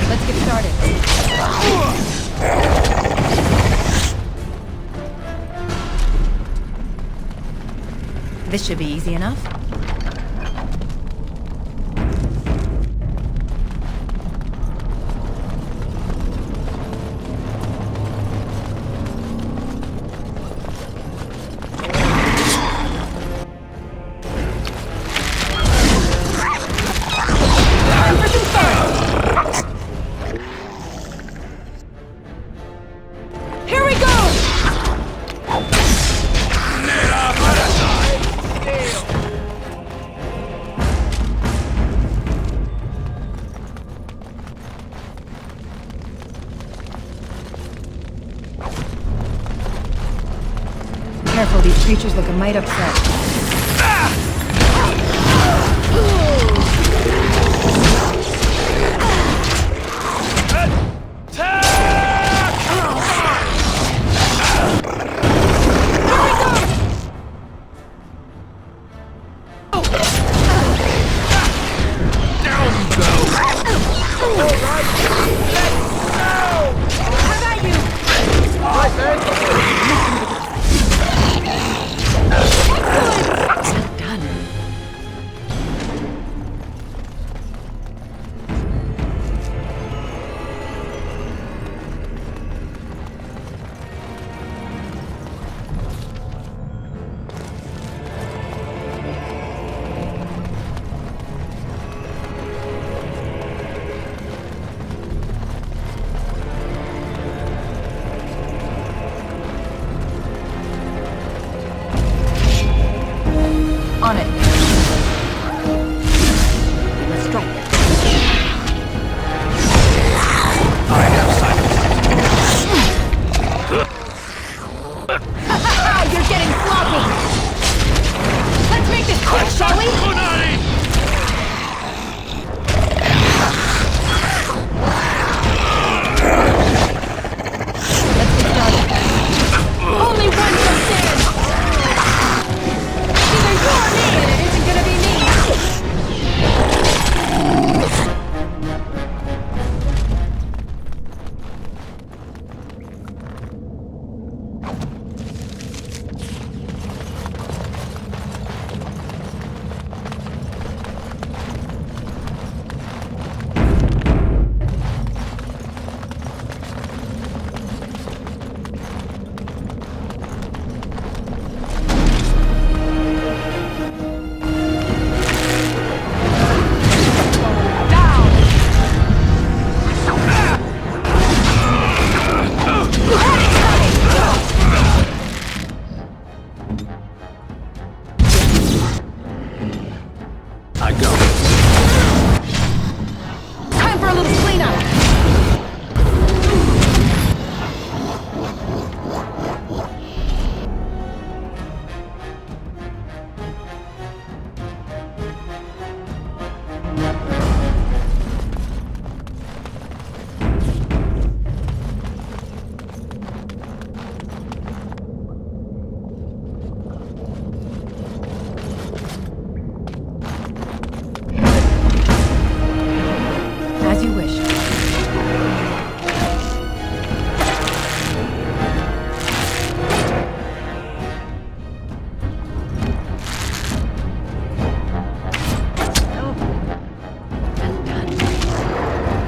Let's get started. This should be easy enough. Here we go! Careful, these creatures look a mite upset. How about you? As you wish.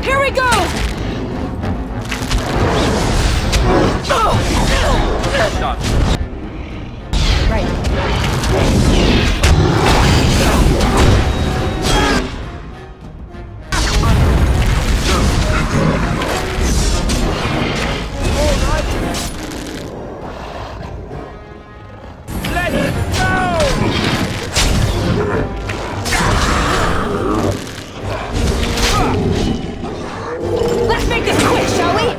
Here we go! Done. Right. Let's make this quick, shall we?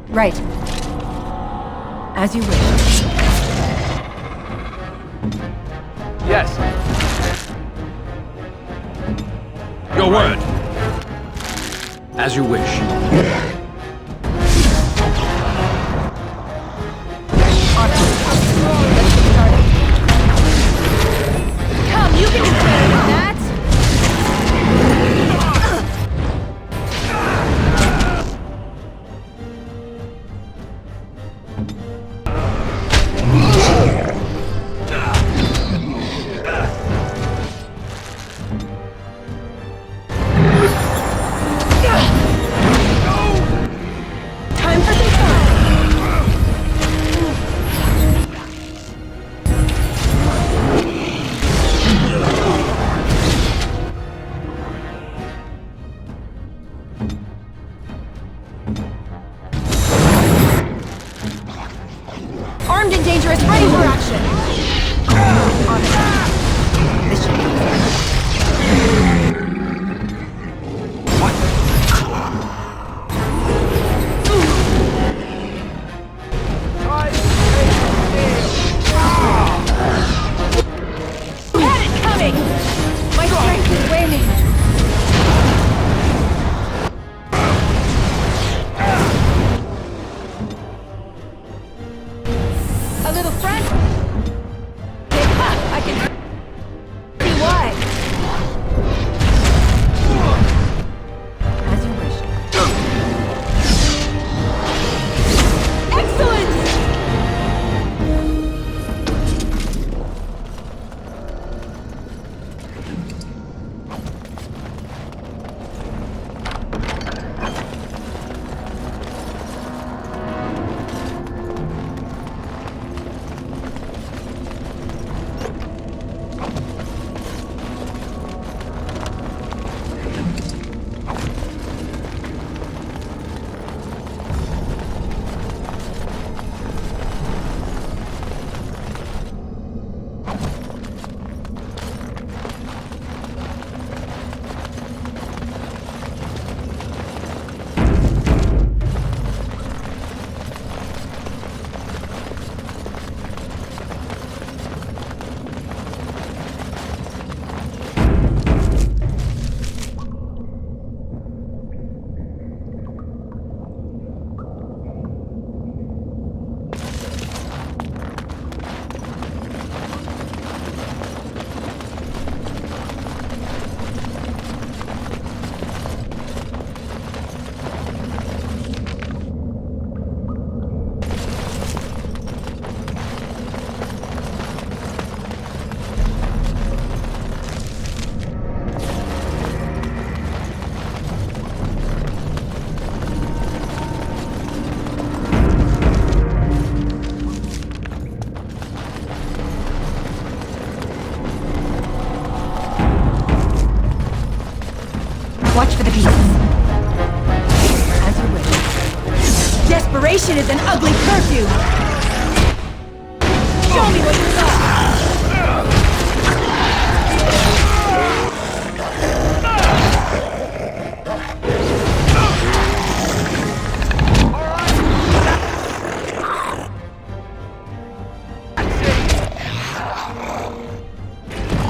Right. As you wish. Yes. Your word. As you wish. Come, you can do better than that! Time for some Armed and dangerous, ready for action! This should be Had it coming! My strength is waning! A little friend? I can see why. as you wish. Excellent! Watch for the beasts. As you wish. Desperation is an ugly perfume! Show me what you got!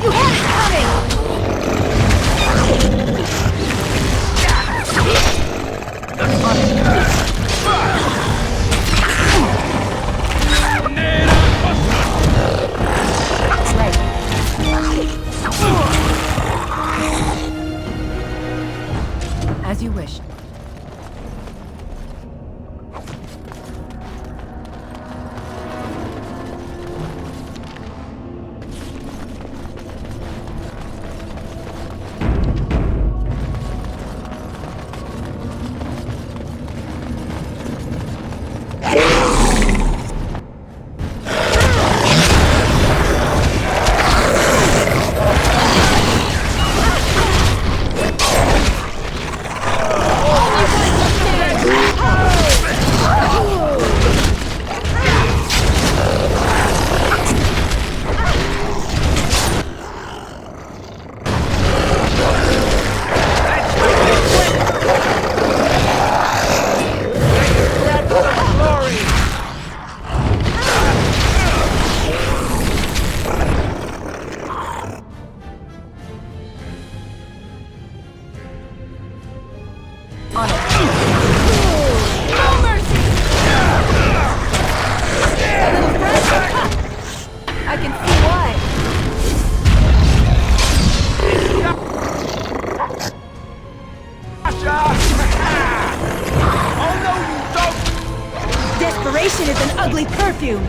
You had it coming! As you wish. Desperation is an ugly perfume!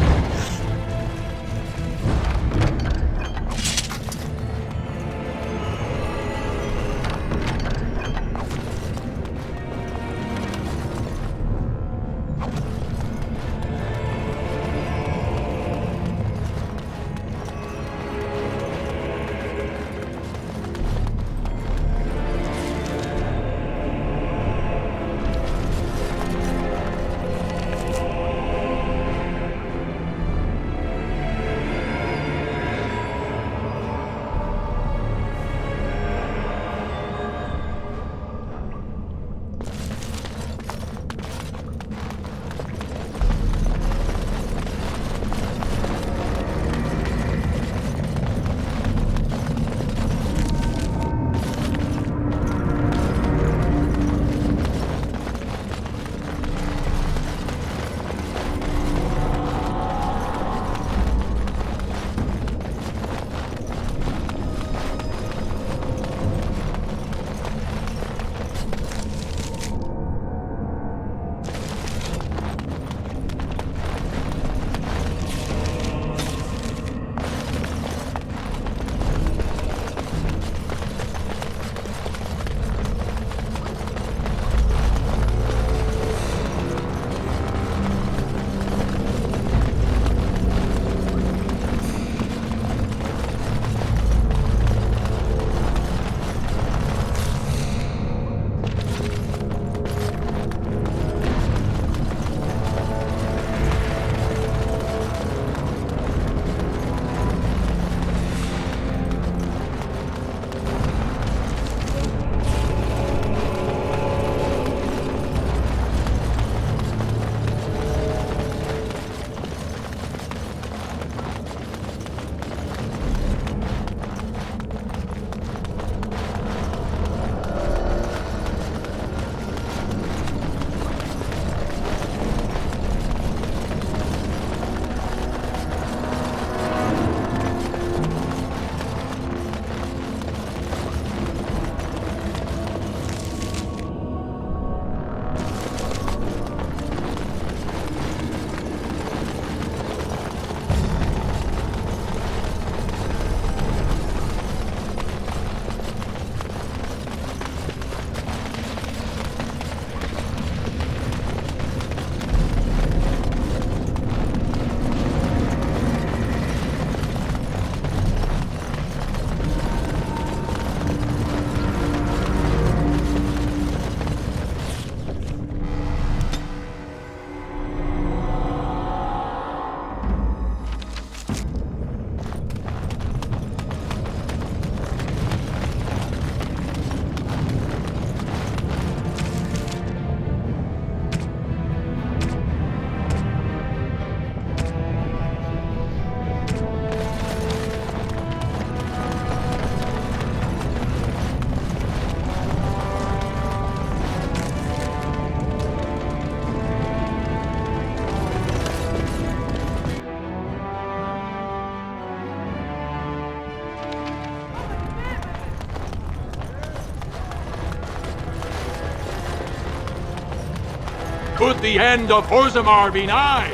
Could the end of Orzammar be nigh?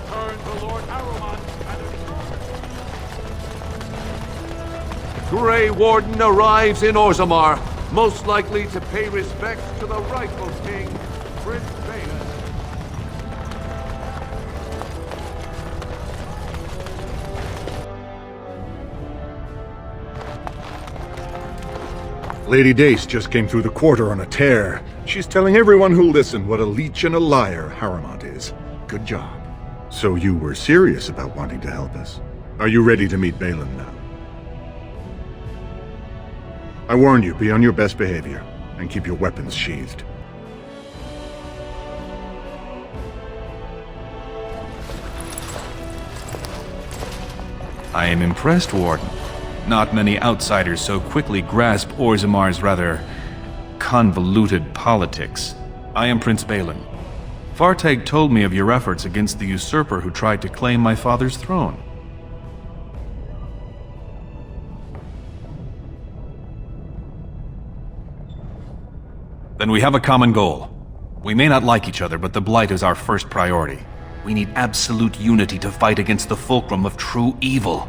Turn to Lord Harrowman and Grey Warden arrives in Orzammar, most likely to pay respects to the rightful king, Prince Balin. Lady Dace just came through the quarter on a tear. She's telling everyone who'll listen what a leech and a liar Harrowmont is. Good job. So you were serious about wanting to help us. Are you ready to meet Balin now? I warn you, be on your best behavior, and keep your weapons sheathed. I am impressed, Warden. Not many outsiders so quickly grasp Orzammar's rather convoluted politics. I am Prince Balin. Thaig told me of your efforts against the usurper who tried to claim my father's throne. Then we have a common goal. We may not like each other, but the Blight is our first priority. We need absolute unity to fight against the fulcrum of true evil.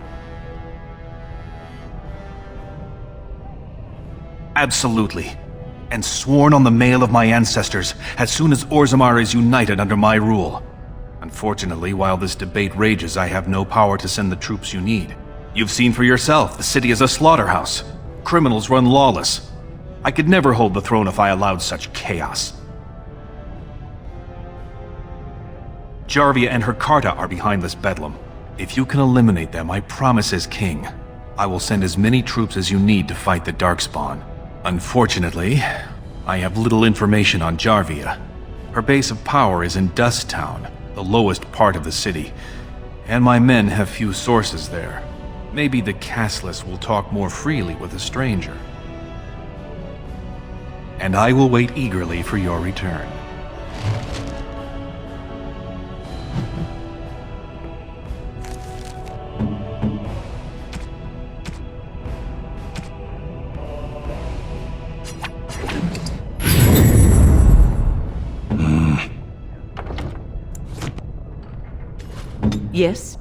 Absolutely. And sworn on the mail of my ancestors, as soon as Orzammar is united under my rule. Unfortunately, while this debate rages, I have no power to send the troops you need. You've seen for yourself, the city is a slaughterhouse. Criminals run lawless. I could never hold the throne if I allowed such chaos. Jarvia and her Carta are behind this bedlam. If you can eliminate them, I promise as king, I will send as many troops as you need to fight the Darkspawn. Unfortunately, I have little information on Jarvia. Her base of power is in Dust Town, the lowest part of the city, and my men have few sources there. Maybe the castless will talk more freely with a stranger. And I will wait eagerly for your return. Yes?